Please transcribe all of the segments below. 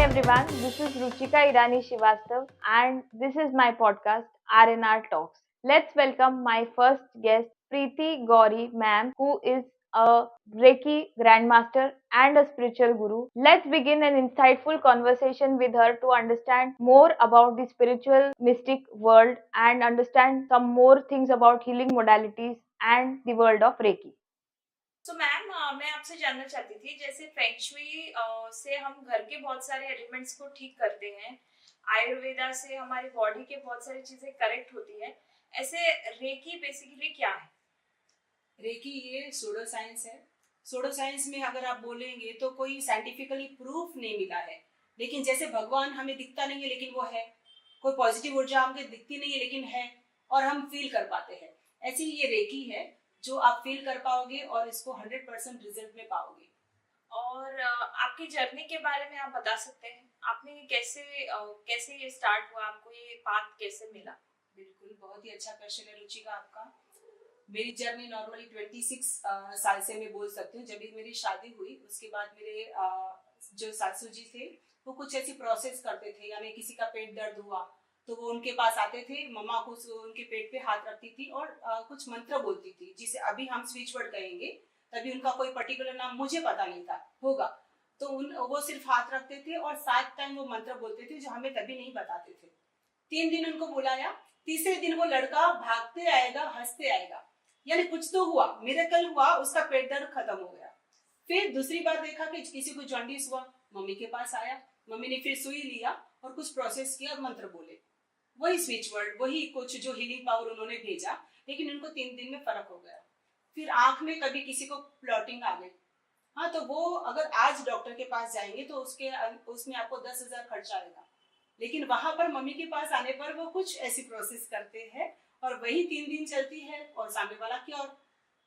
everyone, this is Ruchika Irani Shivastav and this is my podcast RNR Talks. Let's welcome my first guest Preeti Gauri ma'am who is a Reiki grandmaster and a spiritual guru. Let's begin an insightful conversation with her to understand more about the spiritual mystic world and understand some more things about healing modalities and the world of Reiki. तो ma'am मैं आपसे जानना चाहती थी जैसे feng shui से हम घर के बहुत सारे एलिमेंट्स को ठीक करते हैं, आयुर्वेदा से हमारी बॉडी के बहुत सारी चीजें करेक्ट होती है, ऐसे रेकी बेसिकली क्या है? रेकी ये सोडो साइंस है। सोडो साइंस में अगर आप बोलेंगे तो कोई साइंटिफिकली प्रूफ नहीं मिला है, लेकिन जैसे भगवान हमें दिखता नहीं है लेकिन वो है, कोई पॉजिटिव ऊर्जा हमें दिखती नहीं है लेकिन है और हम फील कर पाते हैं, ऐसे ही ये रेकी है जो आप फील कर पाओगे और इसको 100% रिजल्ट में पाओगे। और आपकी जर्नी के बारे में आप बता सकते हैं, आपने कैसे ये स्टार्ट हुआ, आपको ये पाथ कैसे मिला? बिल्कुल, बहुत ही अच्छा क्वेश्चन है रुचिका आपका। मेरी जर्नी नॉर्मली 26 साल से मैं बोल सकती हूँ। जब भी मेरी शादी हुई उसके बाद मेरे जो सासू जी थे वो कुछ ऐसी प्रोसेस करते थे, यानी किसी का पेट दर्द हुआ तो वो उनके पास आते थे, मम्मा कुछ उनके पेट पे हाथ रखती थी और कुछ मंत्र बोलती थी जिसे अभी हम स्विच वर्ड कहेंगे, तभी उनका कोई पर्टिकुलर नाम मुझे पता नहीं था होगा, तो वो सिर्फ हाथ रखते थे और 7 टाइम वो मंत्र बोलते थे जो हमें तभी नहीं बताते थे। 3 दिन उनको बुलाया, तीसरे दिन वो लड़का भागते आएगा, हंसते आएगा, यानी कुछ तो हुआ, मिरेकल हुआ, उसका पेट दर्द खत्म हो गया। फिर दूसरी बार देखा कि किसी को जॉन्डिस हुआ, मम्मी के पास आया, मम्मी ने फिर सुई लिया और कुछ प्रोसेस किया और मंत्र बोले, वही स्विच वर्ड, वही कुछ जो हीलिंग पावर उन्होंने भेजा, लेकिन उनको 3 दिन में फर्क हो गया। फिर आंख में कभी किसी को प्लॉटिंग आ गई, हाँ, तो वो अगर आज डॉक्टर के पास जाएंगे तो उसमें आपको 10,000 खर्चा आएगा, लेकिन वहां पर मम्मी के पास आने पर वो कुछ ऐसी प्रोसेस करते हैं और वही 3 दिन चलती है और सामने वाला क्योर।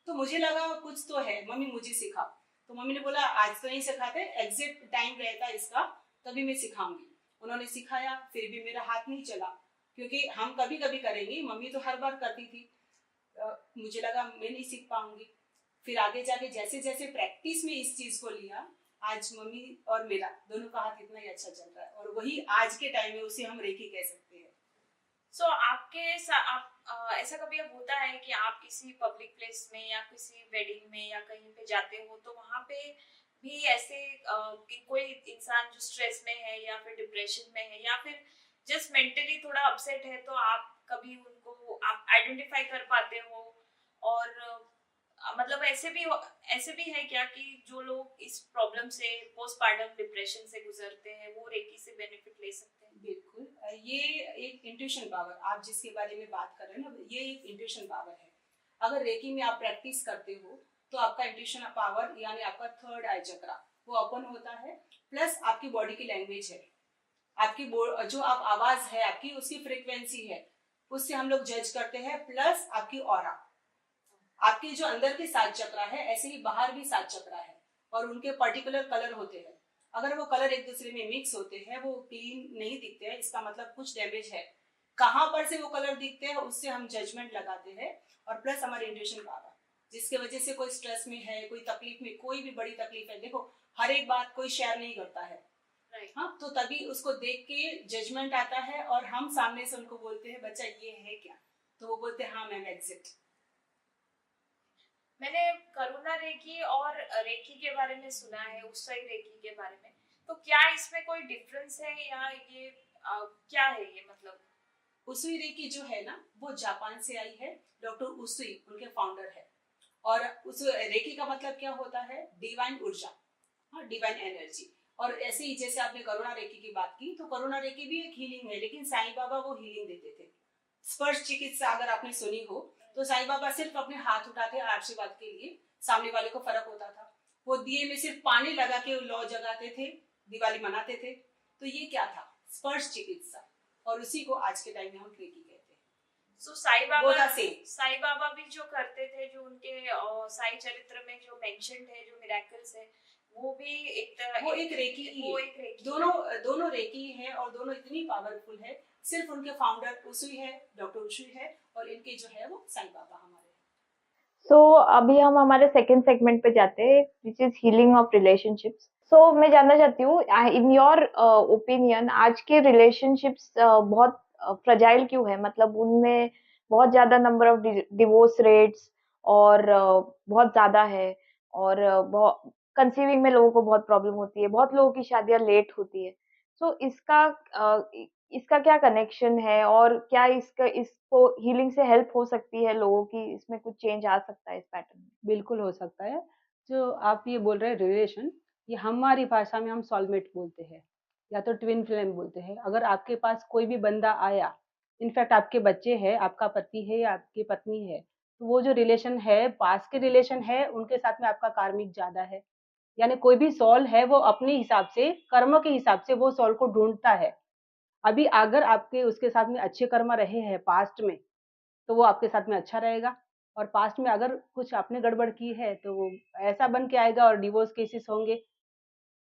तो मुझे लगा कुछ तो है, मम्मी मुझे सिखा, तो मम्मी ने बोला आज तो नहीं सिखाते, एग्जैक्ट टाइम रहता है इसका तभी मैं सिखाऊंगी। उन्होंने सिखाया, फिर भी मेरा हाथ नहीं चला, क्योंकि हम कभी कभी करेंगे, मम्मी तो हर बार करती थी। मुझे लगा मैं नहीं सीख पाऊंगी। फिर आगे जाके जैसे जैसे प्रैक्टिस में इस चीज को लिया, आज मम्मी और मेरा दोनों का हाथ इतना ही अच्छा चल रहा है और वही आज के टाइम में उसे हम रेकी कह सकते हैं। सो ऐसा कभी अब होता है कि आप किसी पब्लिक प्लेस में या किसी वेडिंग में या कहीं पे जाते हो तो वहां पे भी ऐसे कि कोई इंसान जो स्ट्रेस में है या फिर डिप्रेशन में है या फिर जस्ट मेंटली थोड़ा अपसेट है, तो आप कभी उनको आप आइडेंटिफाई कर पाते हो? और मतलब ऐसे भी है क्या कि जो लोग इस प्रॉब्लम से, पोस्टपार्टम डिप्रेशन से गुजरते हैं, वो रेकी से बेनिफिट ले सकते हैं? बिल्कुल, ये एक इंट्यूशन पावर आप जिसके बारे में बात कर रहे हैं ना, ये एक इंट्यूशन पावर है। अगर रेकी में आप प्रैक्टिस करते हो तो आपका इंट्यूशन पावर यानी आपका थर्ड आई चक्रा वो ओपन होता है, प्लस आपकी बॉडी की लैंग्वेज है, आपकी जो आप आवाज है आपकी, उसकी फ्रीक्वेंसी है, उससे हम लोग जज करते हैं, प्लस आपकी ऑरा, आपके जो अंदर के 7 चक्रा है ऐसे ही बाहर भी 7 चक्रा है और उनके पर्टिकुलर कलर होते हैं। अगर वो कलर एक दूसरे में मिक्स होते हैं, वो क्लीन नहीं दिखते हैं, इसका मतलब कुछ डैमेज है। कहाँ पर से वो कलर दिखते हैं उससे हम जजमेंट लगाते हैं, और प्लस हमारी इंट्यूशन पावर, जिसके वजह से कोई स्ट्रेस में है, कोई तकलीफ में, कोई भी बड़ी तकलीफ है, देखो हर एक बात कोई शेयर नहीं करता है, हाँ, तो तभी उसको देख के जजमेंट आता है और हम सामने से उनको बोलते हैं बच्चा ये है क्या, तो वो बोलते हैं हाँ मैम एग्जैक्ट। मैंने करुणा रेकी और रेकी के बारे में सुना है, उसई रेकी के बारे में, तो क्या इसमें कोई डिफरेंस है या ये क्या है ये मतलब? उसुई रेकी जो है ना वो जापान से आई है, डॉक्टर उसुई उनके फाउंडर है। और उस रेकी का मतलब क्या होता है, डिवाइन ऊर्जा, हाँ, डिवाइन एनर्जी। और ऐसे ही जैसे आपने करुणा रेकी की बात की, तो करुणा रेकी भी एक हीलिंग है, लेकिन साईं बाबा वो हीलिंग देते थे। स्पर्श चिकित्सा अगर आपने सुनी हो तो साईं बाबा सिर्फ अपने हाथ उठाते आशीर्वाद के लिए, सामने वाले को फर्क होता था। वो दिए में सिर्फ पानी लगा के लौ जगाते थे, दिवाली मनाते थे। तो ये क्या था, स्पर्श चिकित्सा, और उसी को आज के टाइम में हम रेकी कहते हैं। सो साईं बाबा भी जो करते थे, जो उनके साई चरित्र में जो मेंशन्ड है, जो मिरेकल्स है, वो भी एक रेकी ही है। दोनों रेकी है और दोनों इतनी पावरफुल है। सिर्फ उनके फाउंडर उसुई है, डॉक्टर उसुई है, और इनके जो है वो साईं बाबा हमारे। सो अभी हम हमारे सेकंड सेगमेंट पे जाते हैं, which is healing of relationships. मैं जानना चाहती हूँ, इन योर ओपिनियन आज के रिलेशनशिप्स बहुत फ्रजाइल क्यों है? मतलब उनमें बहुत ज्यादा नंबर ऑफ डिवोर्स रेट्स और बहुत ज्यादा है, और बहुत कंसीविंग में लोगों को बहुत प्रॉब्लम होती है, बहुत लोगों की शादियां लेट होती है। इसका इसका क्या कनेक्शन है, और क्या इसको हीलिंग से हेल्प हो सकती है लोगों की? इसमें कुछ चेंज आ सकता है इस पैटर्न में? बिल्कुल हो सकता है। जो आप ये बोल रहे हैं रिलेशन, ये हमारी भाषा में हम सोलमेट बोलते हैं या तो ट्विन फ्लेम बोलते हैं। अगर आपके पास कोई भी बंदा आया, इनफैक्ट आपके बच्चे हैं, आपका पति है या आपकी पत्नी है, तो वो जो रिलेशन है, पास के रिलेशन है, उनके साथ में आपका कार्मिक ज़्यादा है। यानी कोई भी सोल है, वो अपने हिसाब से, कर्म के हिसाब से वो सोल को ढूँढता है। अभी अगर आपके उसके साथ में अच्छे कर्म रहे हैं पास्ट में, तो वो आपके साथ में अच्छा रहेगा। और पास्ट में अगर कुछ आपने गड़बड़ की है तो वो ऐसा बन के आएगा और डिवोर्स केसेस होंगे।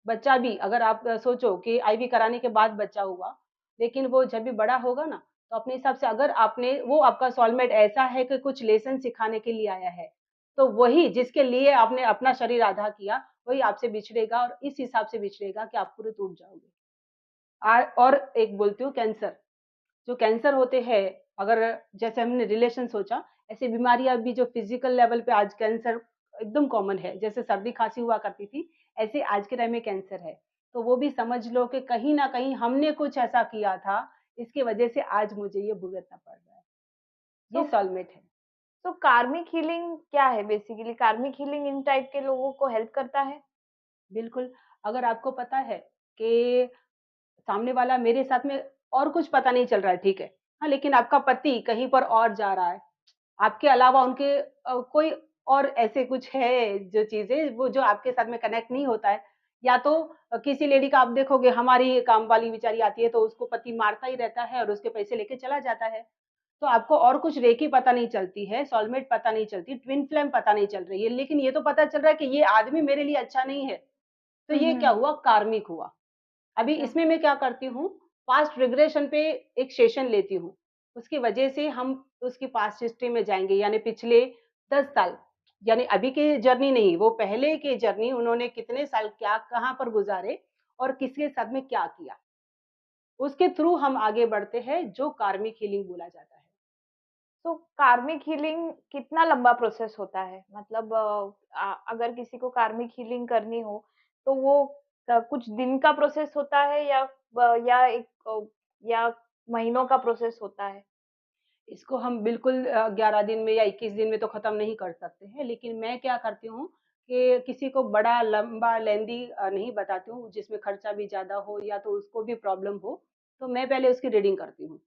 बच्चा भी अगर आप सोचो कि आईवी कराने के बाद बच्चा हुआ, लेकिन वो जब भी बड़ा होगा ना, तो अपने हिसाब से अगर आपने वो आपका सोलमेट ऐसा है कि कुछ लेसन सिखाने के लिए आया है, तो वही जिसके लिए आपने अपना शरीर आधा किया, वही आपसे बिछड़ेगा और इस हिसाब से बिछड़ेगा कि आप पूरे टूट जाओगे। और एक बोलती हूँ कैंसर, जो कैंसर होते हैं, अगर जैसे हमने रिलेशन सोचा, ऐसी बीमारियां भी जो फिजिकल लेवल पे आज कैंसर एकदम कॉमन है, जैसे सर्दी खांसी हुआ करती थी, ऐसे आज के टाइम में कैंसर है। तो वो भी समझ लो कि कहीं ना कहीं हमने कुछ ऐसा किया था, इसकी वजह से आज मुझे ये भुगतना पड़ रहा है। तो ये सॉलमेट है। कार्मिक हीलिंग क्या है? बेसिकली कार्मिक हीलिंग इन टाइप के लोगों को हेल्प करता है? बिल्कुल। अगर आपको पता है कि सामने वाला मेरे साथ में और कुछ पता नहीं चल रहा है, ठीक है, हाँ, लेकिन आपका पति कहीं पर और जा रहा है, आपके अलावा उनके कोई और ऐसे कुछ है जो चीज़ें वो जो आपके साथ में कनेक्ट नहीं होता है, या तो किसी लेडी का आप देखोगे, हमारी काम वाली बेचारी आती है तो उसको पति मारता ही रहता है और उसके पैसे लेके चला जाता है। तो आपको और कुछ रेकी पता नहीं चलती है, सोलमेट पता नहीं चलती, ट्विन फ्लेम पता नहीं चल रही है, लेकिन ये तो पता चल रहा है कि ये आदमी मेरे लिए अच्छा नहीं है। तो ये क्या हम्म। हुआ? कार्मिक हुआ। अभी अच्छा। इसमें मैं क्या करती हूँ, पास्ट रिग्रेशन पे एक सेशन लेती हूँ। उसकी वजह से हम उसकी पास्ट हिस्ट्री में जाएँगे, यानी पिछले 10 साल, यानी अभी की जर्नी नहीं, वो पहले की जर्नी, उन्होंने कितने साल क्या कहाँ पर गुज़ारे और किसके साथ में क्या किया। उसके थ्रू हम आगे बढ़ते हैं, जो कार्मिक हीलिंग बोला जाता है। कार्मिक हीलिंग कितना लंबा प्रोसेस होता है? मतलब अगर किसी को कार्मिक हीलिंग करनी हो, तो वो कुछ दिन का प्रोसेस होता है, या या महीनों का प्रोसेस होता है? इसको हम बिल्कुल 11 दिन में या 21 दिन में तो खत्म नहीं कर सकते हैं, लेकिन मैं क्या करती हूँ कि किसी को बड़ा लंबा लेंदी नहीं बताती हूँ, जिसमें खर्चा भी ज़्यादा हो या तो उसको भी प्रॉब्लम हो, तो मैं पहले उसकी रीडिंग करती हूँ।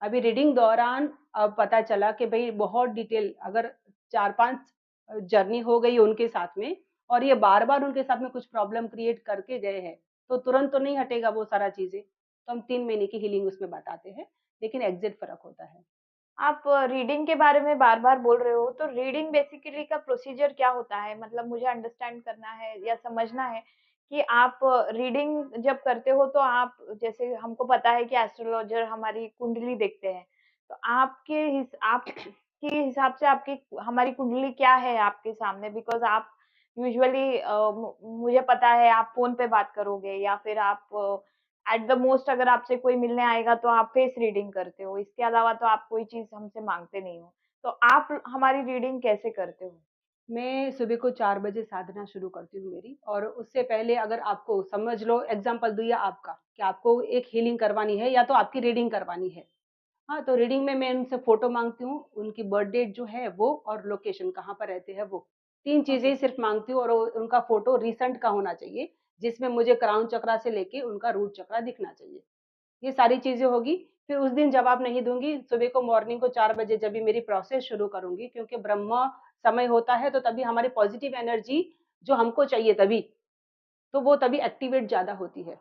अभी रीडिंग दौरान पता चला कि भई बहुत डिटेल, अगर 4-5 जर्नी हो गई उनके साथ में और ये बार-बार उनके साथ में कुछ प्रॉब्लम क्रिएट करके गए हैं, तो तुरंत तो नहीं हटेगा वो सारा चीज़ें। तो हम 3 महीने की हीलिंग उसमें बताते हैं, लेकिन एग्ज़ैक्ट फ़र्क होता है। आप रीडिंग के बारे में बार-बार बोल रहे हो, तो रीडिंग बेसिकली का प्रोसीजर क्या होता है? मतलब मुझे अंडरस्टैंड करना है या समझना है कि आप रीडिंग जब करते हो, तो आप, जैसे हमको पता है कि एस्ट्रोलॉजर हमारी कुंडली देखते हैं, तो आपके हिसाब से आपकी हमारी कुंडली क्या है आपके सामने? बिकॉज़ आप यूजुअली मुझे पता है आप फ़ोन पे बात करोगे, या फिर आप एट द मोस्ट अगर आपसे कोई मिलने आएगा तो आप फेस रीडिंग करते हो, इसके अलावा तो आप कोई चीज़ हमसे माँगते नहीं हो। तो आप हमारी रीडिंग कैसे करते हो? मैं सुबह को 4 बजे साधना शुरू करती हूँ मेरी, और उससे पहले अगर आपको समझ लो एग्ज़ाम्पल दूँ या आपका, कि आपको एक हीलिंग करवानी है या तो आपकी रीडिंग करवानी है। हाँ, तो रीडिंग में मैं उनसे फ़ोटो माँगती हूँ, उनकी बर्थ डेट जो है वो और लोकेशन कहाँ पर रहते हैं वो। 3 चीज़ें ओके। ही सिर्फ़ माँगती हूँ, और उनका फ़ोटो रिसेंट का होना चाहिए, जिसमें मुझे क्राउन चक्रा से लेके उनका रूट चक्रा दिखना चाहिए। ये सारी चीज़ें होगी, फिर उस दिन जवाब नहीं दूँगी, सुबह को मॉर्निंग को 4 बजे जब भी मेरी प्रोसेस शुरू करूँगी, क्योंकि ब्रह्म समय होता है, तो तभी हमारी पॉज़िटिव एनर्जी जो हमको चाहिए तभी, तो वो तभी एक्टिवेट ज़्यादा होती है।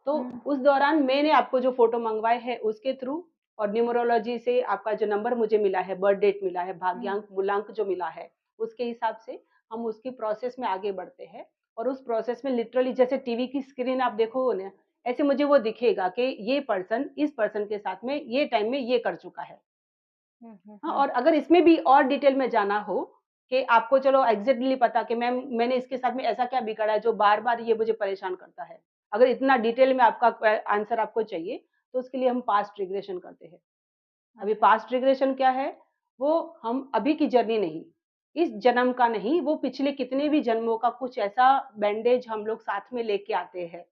तो हुँ, उस दौरान मैंने आपको जो फ़ोटो मँगवाए हैं उसके थ्रू, और न्यूमरोलॉजी से आपका जो नंबर मुझे मिला है, बर्थ डेट मिला है, हुँ। भाग्यांक, मूलांक जो मिला है, उसके हिसाब से हम उसकी प्रोसेस में आगे बढ़ते हैं। और उस प्रोसेस में लिटरली जैसे टीवी की स्क्रीन आप देखोगे ना, ऐसे मुझे वो दिखेगा कि ये पर्सन इस पर्सन के साथ में ये टाइम में ये कर चुका है। हुँ, हुँ, हाँ, हुँ। और अगर इसमें भी और डिटेल में जाना हो, कि आपको चलो एग्जैक्टली पता कि मैंने इसके साथ में ऐसा क्या बिगाड़ा है जो बार-बार ये मुझे परेशान करता है। अगर इतना डिटेल में आपका आंसर आपको चाहिए, तो उसके लिए हम पास्ट रिग्रेशन करते हैं। अभी अच्छा। पास्ट रिग्रेशन क्या है? वो हम अभी की जर्नी नहीं, इस जन्म का नहीं, वो पिछले कितने भी जन्मों का कुछ ऐसा बैंडेज हम लोग साथ में लेके आते हैं, है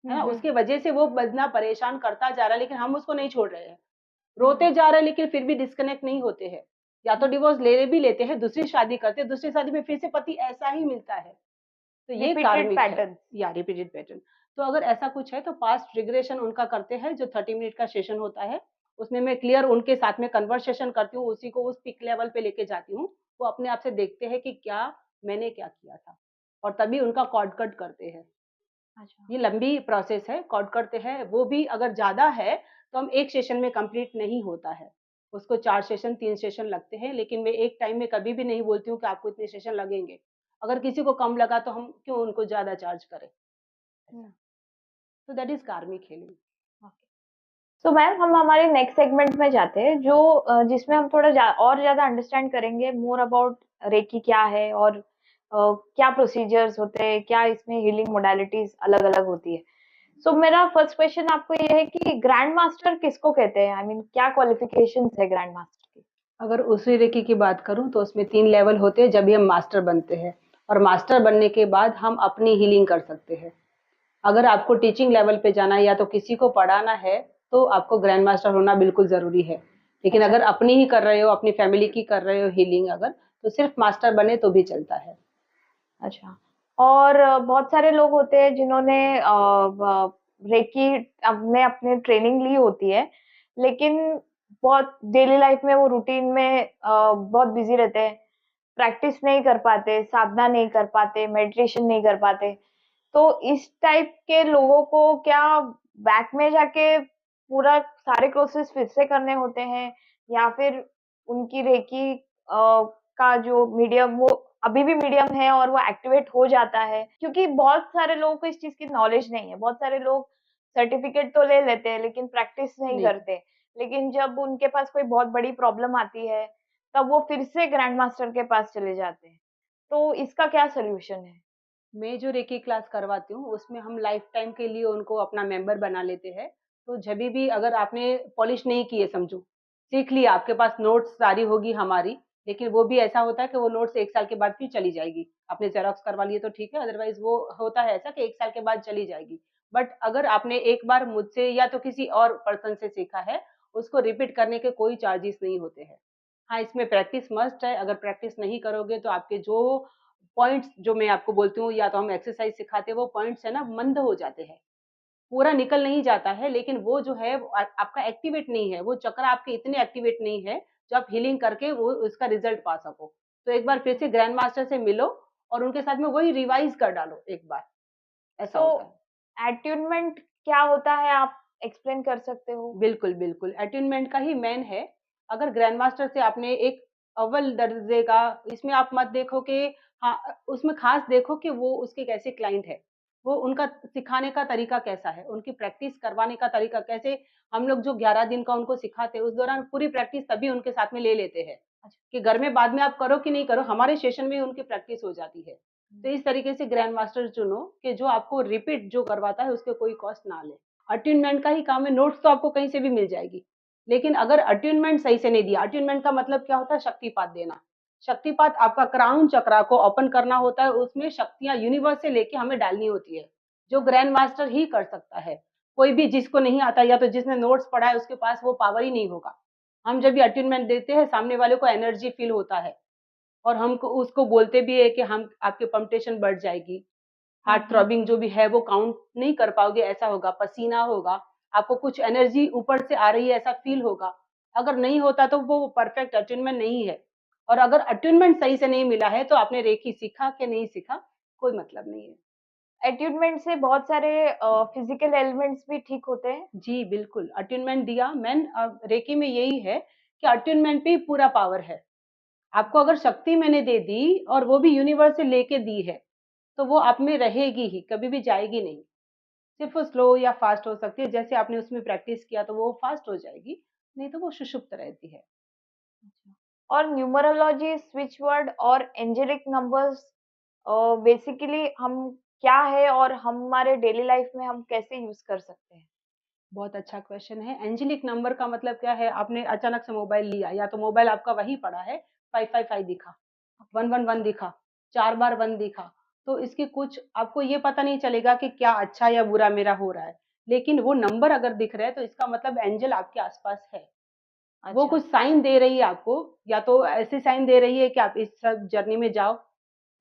ना? हम्म। उसकी वजह से वो बंदा परेशान करता जा रहा है, लेकिन हम उसको नहीं छोड़ रहे हैं। हम्म। रोते जा रहे हैं, लेकिन फिर भी डिस्कनेक्ट नहीं होते हैं। या तो डिवोर्स ले भी लेते हैं, दूसरी शादी करते हैं, दूसरी शादी में फिर से पति ऐसा ही मिलता है। तो ये रिपीटेड कार्मिक है, पैटर्न। या रिपीटेड पैटर्न। तो अगर ऐसा कुछ है तो पास्ट रिग्रेशन उनका करते हैं, जो 30 मिनट का सेशन होता है, उसमें मैं क्लियर उनके साथ में कन्वर्सेशन करती हूँ, उसी को उस पीक लेवल पे लेके जाती हूँ। वो अपने आप से देखते हैं कि मैंने क्या किया था, और तभी उनका कॉर्ड कट करते हैं। अच्छा। ये लंबी प्रोसेस है, कॉर्ड करते हैं, वो भी अगर ज़्यादा है, तो हम 1 सेशन में कंप्लीट नहीं होता है। उसको 4 सेशन, 3 सेशन लगते हैं, लेकिन मैं एक टाइम में कभी भी नहीं बोलती हूँ कि आपको इतने सेशन लगेंगे। अगर किसी को कम लगा तो हम क्यों उनको ज़्यादा चार्ज करें? ऐसा। हम्म। तो दैट इज़ कार्मिक हीलिंग। सो मैम, हम हमारे नेक्स्ट सेगमेंट में जाते हैं, जो जिसमें हम थोड़ा और ज्यादा अंडरस्टैंड करेंगे मोर अबाउट रेकी क्या है, और क्या प्रोसीजर्स होते हैं, क्या इसमें हीलिंग मोडालिटीज अलग अलग होती है। सो मेरा फर्स्ट क्वेश्चन आपको ये है कि ग्रैंड मास्टर किसको कहते हैं? आई मीन क्या क्वालिफिकेशंस है ग्रैंड मास्टर की? अगर उसी रेकी की बात करूँ तो उसमें 3 लेवल होते हैं, जब भी हम मास्टर बनते हैं, और मास्टर बनने के बाद हम अपनी हीलिंग कर सकते हैं। अगर आपको टीचिंग लेवल पे जाना है या तो किसी को पढ़ाना है, तो आपको ग्रैंड मास्टर होना बिल्कुल ज़रूरी है। लेकिन अच्छा। अगर अपनी ही कर रहे हो, अपनी फैमिली की कर रहे हो हीलिंग अगर, तो सिर्फ मास्टर बने तो भी चलता है। अच्छा। और बहुत सारे लोग होते हैं जिन्होंने रेकी अपने अपने ट्रेनिंग ली होती है, लेकिन बहुत डेली लाइफ में वो रूटीन में बहुत बिजी रहते हैं, प्रैक्टिस नहीं कर पाते, साधना नहीं कर पाते, मेडिटेशन नहीं कर पाते। तो इस टाइप के लोगों को क्या बैक में जाके पूरा सारे कोर्सेज फिर से करने होते हैं, या फिर उनकी रेकी का जो मीडियम वो अभी भी मीडियम है और वो एक्टिवेट हो जाता है? क्योंकि बहुत सारे लोगों को इस चीज की नॉलेज नहीं है। बहुत सारे लोग सर्टिफिकेट तो ले लेते हैं लेकिन प्रैक्टिस नहीं नहीं कर करते। लेकिन जब उनके पास कोई बहुत बड़ी प्रॉब्लम आती है, तब वो फिर से ग्रैंड मास्टर के पास चले जाते हैं। तो इसका क्या सोल्यूशन है? मैं जो रेकी क्लास करवाती हूँ, उसमें हम लाइफ टाइम के लिए उनको अपना मेंबर बना लेते हैं। तो जभी भी अगर आपने पॉलिश नहीं की है समझो, सीख लिया, आपके पास नोट्स सारी होगी हमारी, लेकिन वो भी ऐसा होता है कि वो नोट्स 1 साल के बाद फिर चली जाएगी। आपने ज़ेरॉक्स करवा लिए तो ठीक है, अदरवाइज़ वो होता है ऐसा कि 1 साल के बाद चली जाएगी। बट अगर आपने एक बार मुझसे या तो किसी और पर्सन से सीखा है, उसको रिपीट करने के कोई चार्जेस नहीं होते हैं। हाँ, इसमें प्रैक्टिस मस्ट है, अगर प्रैक्टिस नहीं करोगे तो आपके जो पॉइंट्स जो मैं आपको बोलती हूँ, या तो हम एक्सरसाइज सिखाते हैं, वो पॉइंट्स है ना मंद हो जाते हैं, पूरा निकल नहीं जाता है, लेकिन वो जो है वो आपका एक्टिवेट नहीं है, वो चक्र आपके इतने एक्टिवेट नहीं है जो आप हीलिंग करके वो उसका रिजल्ट पा सको। तो एक बार फिर से ग्रैंड मास्टर से मिलो और उनके साथ में वही रिवाइज कर डालो एक बार, ऐसा सो होता है। एट्यूनमेंट क्या होता है, आप एक्सप्लेन कर सकते हो? बिल्कुल, बिल्कुल, अटेन्मेंट का ही मेन है। अगर ग्रैंड मास्टर से आपने एक अव्वल दर्जे का, इसमें आप मत देखो कि हाँ, उसमें ख़ास देखो कि वो उसके कैसे क्लाइंट है। वो उनका सिखाने का तरीका कैसा है, उनकी प्रैक्टिस करवाने का तरीका कैसे, हम लोग जो 11 दिन का उनको सिखाते हैं, उस दौरान पूरी प्रैक्टिस तभी उनके साथ में ले लेते हैं, कि घर में बाद में आप करो कि नहीं करो, हमारे सेशन में ही उनकी प्रैक्टिस हो जाती है। तो इस तरीके से ग्रैंड मास्टर चुनो कि जो आपको रिपीट जो करवाता है, उसके कोई कॉस्ट ना ले। अटेन्मेंट का ही काम है, नोट्स तो आपको कहीं से भी मिल जाएगी। लेकिन अगर अटेन्मेंट सही से नहीं दिया, अटेन्मेंट का मतलब क्या होता है? शक्तिपात देना। शक्तिपात आपका क्राउन चक्रा को ओपन करना होता है, उसमें शक्तियाँ यूनिवर्स से लेके हमें डालनी होती है, जो ग्रैंड मास्टर ही कर सकता है। कोई भी जिसको नहीं आता या तो जिसने नोट्स पढ़ा है उसके पास वो पावर ही नहीं होगा। हम जब भी अटेन्मेंट देते हैं, सामने वाले को एनर्जी फील होता है, और हमको उसको बोलते भी है कि हम आपकी पम्पटेशन बढ़ जाएगी, हार्ट हम्म। थ्रॉबिंग जो भी है वो काउंट नहीं कर पाओगे, ऐसा होगा, पसीना होगा, आपको कुछ एनर्जी ऊपर से आ रही है ऐसा फील होगा। अगर नहीं होता तो वो परफेक्ट अटेन्मेंट नहीं है, और अगर अटेन्मेंट सही से नहीं मिला है तो आपने रेकी सीखा कि नहीं सीखा, कोई मतलब नहीं है। एट्यूनमेंट से बहुत सारे फिजिकल एलिमेंट्स भी ठीक होते हैं। जी, बिल्कुल, अटेन्मेंट दिया रेकी में यही है कि अटेन्मेंट पे ही पूरा पावर है। आपको अगर शक्ति मैंने दे दी और वो भी यूनिवर्स से लेके दी है, तो वो आप में रहेगी ही, कभी भी जाएगी नहीं। सिर्फ़ वो स्लो या फ़ास्ट हो सकती है, जैसे आपने उसमें प्रैक्टिस किया तो वो फ़ास्ट हो जाएगी, नहीं तो वो सुषुप्त रहती है। और न्यूमरोलॉजी, स्विच वर्ड और एंजेलिक नंबर्स बेसिकली हम क्या है और हमारे डेली लाइफ में हम कैसे यूज कर सकते हैं? बहुत अच्छा क्वेश्चन है। एंजेलिक नंबर का मतलब क्या है? आपने अचानक से मोबाइल लिया या तो मोबाइल आपका वही पड़ा है, 555 दिखा, 111 दिखा, 4 बार 1 दिखा, तो इसकी कुछ आपको ये पता नहीं चलेगा कि क्या अच्छा या बुरा मेरा हो रहा है। लेकिन वो नंबर अगर दिख रहा है तो इसका मतलब एंजल आपके आस-पास है। वो अच्छा। कुछ साइन दे रही है आपको, या तो ऐसे साइन दे रही है कि आप इस सब जर्नी में जाओ,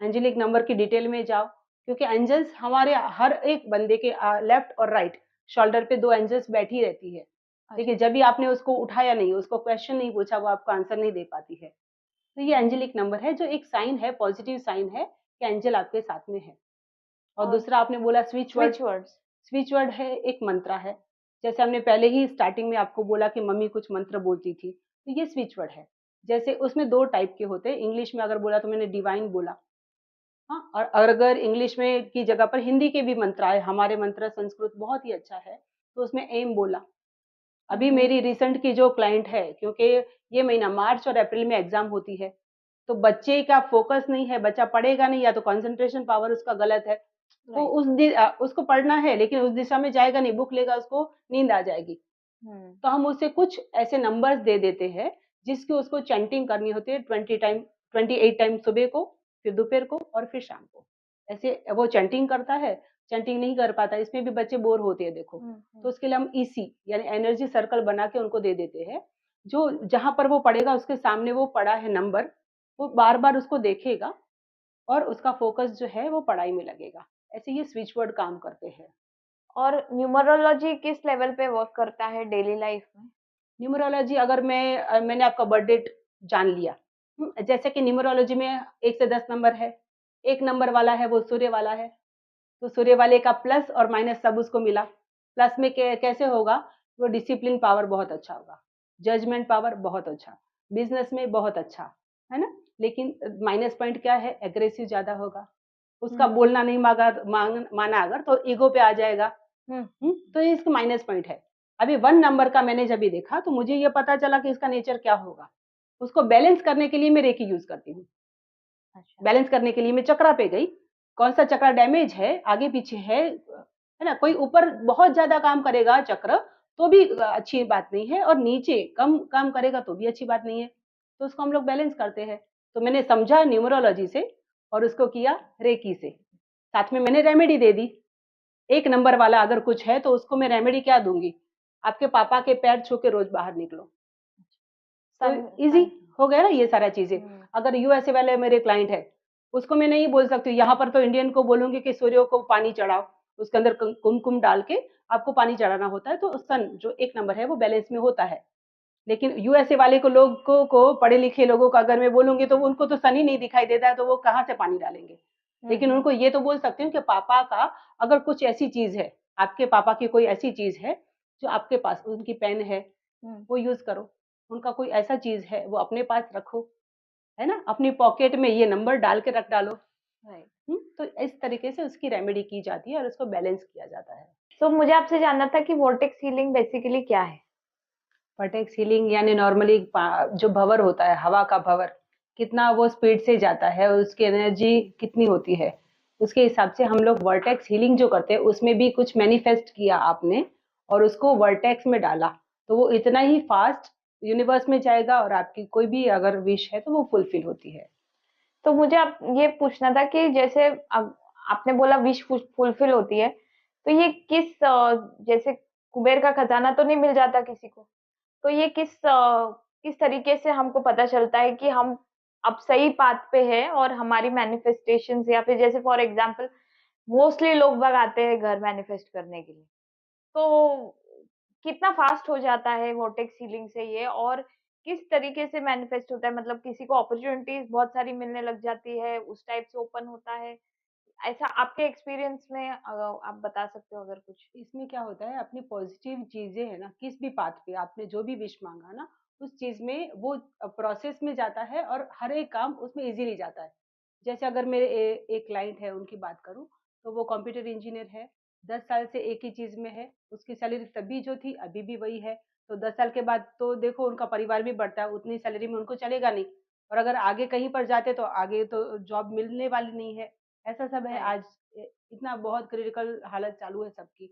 एंजेलिक नंबर की डिटेल में जाओ, क्योंकि एंजल्स हमारे हर एक बंदे के लेफ्ट और राइट शोल्डर पे 2 एंजल्स बैठी रहती है। अच्छा। लेकिन जब भी आपने उसको उठाया नहीं, उसको क्वेश्चन नहीं पूछा, वो आपको आंसर नहीं दे पाती है। तो ये एंजेलिक नंबर है, जो एक साइन है, पॉजिटिव साइन है कि एंजल आपके साथ में है। और और दूसरा आपने बोला switch word. Switch words. Switch word है एक मंत्र है। जैसे हमने पहले ही स्टार्टिंग में आपको बोला कि मम्मी कुछ मंत्र बोलती थी, तो ये स्विच वर्ड है। जैसे उसमें 2 टाइप के होते हैं, इंग्लिश में अगर बोला तो मैंने डिवाइन बोला, हाँ, और अगर इंग्लिश में की जगह पर हिंदी के भी मंत्र आए, हमारे मंत्र संस्कृत बहुत ही अच्छा है, तो उसमें एम बोला। अभी मेरी रिसेंट की जो क्लाइंट है, क्योंकि ये महीना मार्च और अप्रैल में एग्जाम होती है, तो बच्चे का फोकस नहीं है, बच्चा पढ़ेगा नहीं, या तो कंसंट्रेशन पावर उसका गलत है, वो राइट। उसको पढ़ना है लेकिन उस दिशा में जाएगा नहीं, बुक लेगा उसको नींद आ जाएगी। हम्म। तो हम उसे कुछ ऐसे नंबर्स दे देते हैं जिसकी उसको चैंटिंग करनी होती है 28 टाइम सुबह को, फिर दोपहर को और फिर शाम को। ऐसे वो चैंटिंग करता है, चैंटिंग नहीं कर पाता, इसमें भी बच्चे बोर होते हैं देखो। तो उसके लिए हम ईसी यानी एनर्जी सर्कल बना के उनको दे देते हैं, जो जहाँ पर वो पढ़ेगा उसके सामने वो पड़ा है नंबर, वो बार-बार उसको देखेगा और उसका फोकस जो है वो पढ़ाई में लगेगा। ऐसे ये स्विच वर्ड काम करते हैं। और न्यूमरोलॉजी किस लेवल पे वर्क करता है डेली लाइफ में? न्यूमरोलॉजी अगर मैंने आपका बर्थ डेट जान लिया, जैसे कि न्यूमरोलॉजी में 1 से 10 नंबर है, 1 नंबर वाला है वो सूर्य वाला है, तो सूर्य वाले का प्लस और माइनस सब उसको मिला। प्लस में कैसे होगा? वो डिसिप्लिन पावर बहुत अच्छा होगा, जजमेंट पावर बहुत अच्छा, बिजनेस में बहुत अच्छा, है ना? लेकिन माइनस पॉइंट क्या है? एग्रेसिव ज़्यादा होगा, उसका हम्म। बोलना नहीं माना अगर तो ईगो पे आ जाएगा। हम्म। तो ये इसका माइनस पॉइंट है। अभी 1 नंबर का मैंने जब भी देखा तो मुझे ये पता चला कि इसका नेचर क्या होगा। उसको बैलेंस करने के लिए मैं रेकी यूज़ करती हूँ। अच्छा। बैलेंस करने के लिए मैं चक्रा पे गई, कौन-सा चक्रा डैमेज है, आगे-पीछे है ना? कोई ऊपर बहुत ज़्यादा काम करेगा चक्र, तो भी अच्छी बात नहीं है, और नीचे कम काम करेगा तो भी अच्छी बात नहीं है। तो उसको हम लोग बैलेंस करते हैं। तो मैंने समझा न्यूमरोलॉजी से और उसको किया रेकी से। साथ में मैंने रेमेडी दे दी। 1 नंबर वाला अगर कुछ है तो उसको मैं रेमेडी क्या दूँगी? आपके पापा के पैर छू के रोज़ बाहर निकलो। तो सन ईज़ी सन। हो गया ना ये सारा चीज़ें। हम्म। अगर यूएसए वाले मेरे क्लाइंट है, उसको मैं नहीं बोल सकती हूँ, यहाँ पर तो इंडियन को बोलूँगी कि सूर्य को पानी चढ़ाओ, उसके अंदर कुमकुम डाल के आपको पानी चढ़ाना होता है, तो सन जो 1 नंबर है वो बैलेंस में होता है। लेकिन यूएसए वाले को लोगों को पढ़े लिखे लोगों को अगर मैं बोलूँगी तो उनको तो सन ही नहीं दिखाई देता है, तो वो कहाँ से पानी डालेंगे? लेकिन हम्म। उनको ये तो बोल सकती हूँ कि पापा का अगर कुछ ऐसी चीज़ है, आपके पापा की कोई ऐसी चीज़ है, जो आपके पास उनकी पेन है, हम्म। वो यूज़ करो। उनका कोई ऐसा चीज़ है, वो अपने पास रखो, है ना? अपनी पॉकेट में ये नंबर डाल के रख डालो। राइट। तो इस तरीके से उसकी रेमेडी की जाती है और उसको बैलेंस किया जाता है। तो मुझे आपसे जानना था कि वोर्टेक्स हीलिंग बेसिकली क्या है? वर्टेक्स हीलिंग यानी नॉर्मली जो भंवर होता है, हवा का भंवर, कितना वो स्पीड से जाता है और उसकी एनर्जी कितनी होती है, उसके हिसाब से हम लोग वर्टेक्स हीलिंग जो करते हैं, उसमें भी कुछ मैनिफेस्ट किया आपने और उसको वर्टेक्स में डाला, तो वो इतना ही फास्ट यूनिवर्स में जाएगा और आपकी कोई भी अगर विश है तो वो फुलफिल होती है। तो मुझे आप ये पूछना था कि जैसे अब आपने बोला विश फुलफिल होती है, तो ये जैसे कुबेर का खजाना तो नहीं मिल जाता किसी को, तो ये किस तरीके से हमको पता चलता है कि हम अब सही पाथ पे है और हमारी मैनिफेस्टेशंस, या फिर जैसे फॉर एग्जांपल मोस्टली लोग बाग आते हैं घर मैनिफेस्ट करने के लिए, तो कितना फास्ट हो जाता है वोर्टेक्स हीलिंग से ये, और किस तरीके से मैनिफेस्ट होता है? मतलब किसी को अपॉर्चुनिटीज बहुत सारी मिलने लग जाती है, उस टाइप से ओपन होता है, ऐसा आपके एक्सपीरियंस में आप बता सकते हो अगर कुछ? इसमें क्या होता है, अपनी पॉजिटिव चीजें है ना, किस भी पाथ पे आपने जो भी विश मांगा ना, उस चीज में वो प्रोसेस में जाता है और हर एक काम उसमें इजीली जाता है। जैसे अगर मेरे एक क्लाइंट है, उनकी बात करूं, तो वो कंप्यूटर इंजीनियर है, 10 साल से एक ही चीज में है, उसकी सैलरी तभी जो थी अभी भी वही है, तो 10 साल के बाद तो देखो उनका परिवार भी बढ़ता है, उतनी सैलरी में उनको चलेगा नहीं। और अगर आगे कहीं पर जाते तो आगे तो जॉब मिलने वाली नहीं है। ऐसा सब है राइट। आज। इतना बहुत क्रिटिकल हालत चालू है सबकी।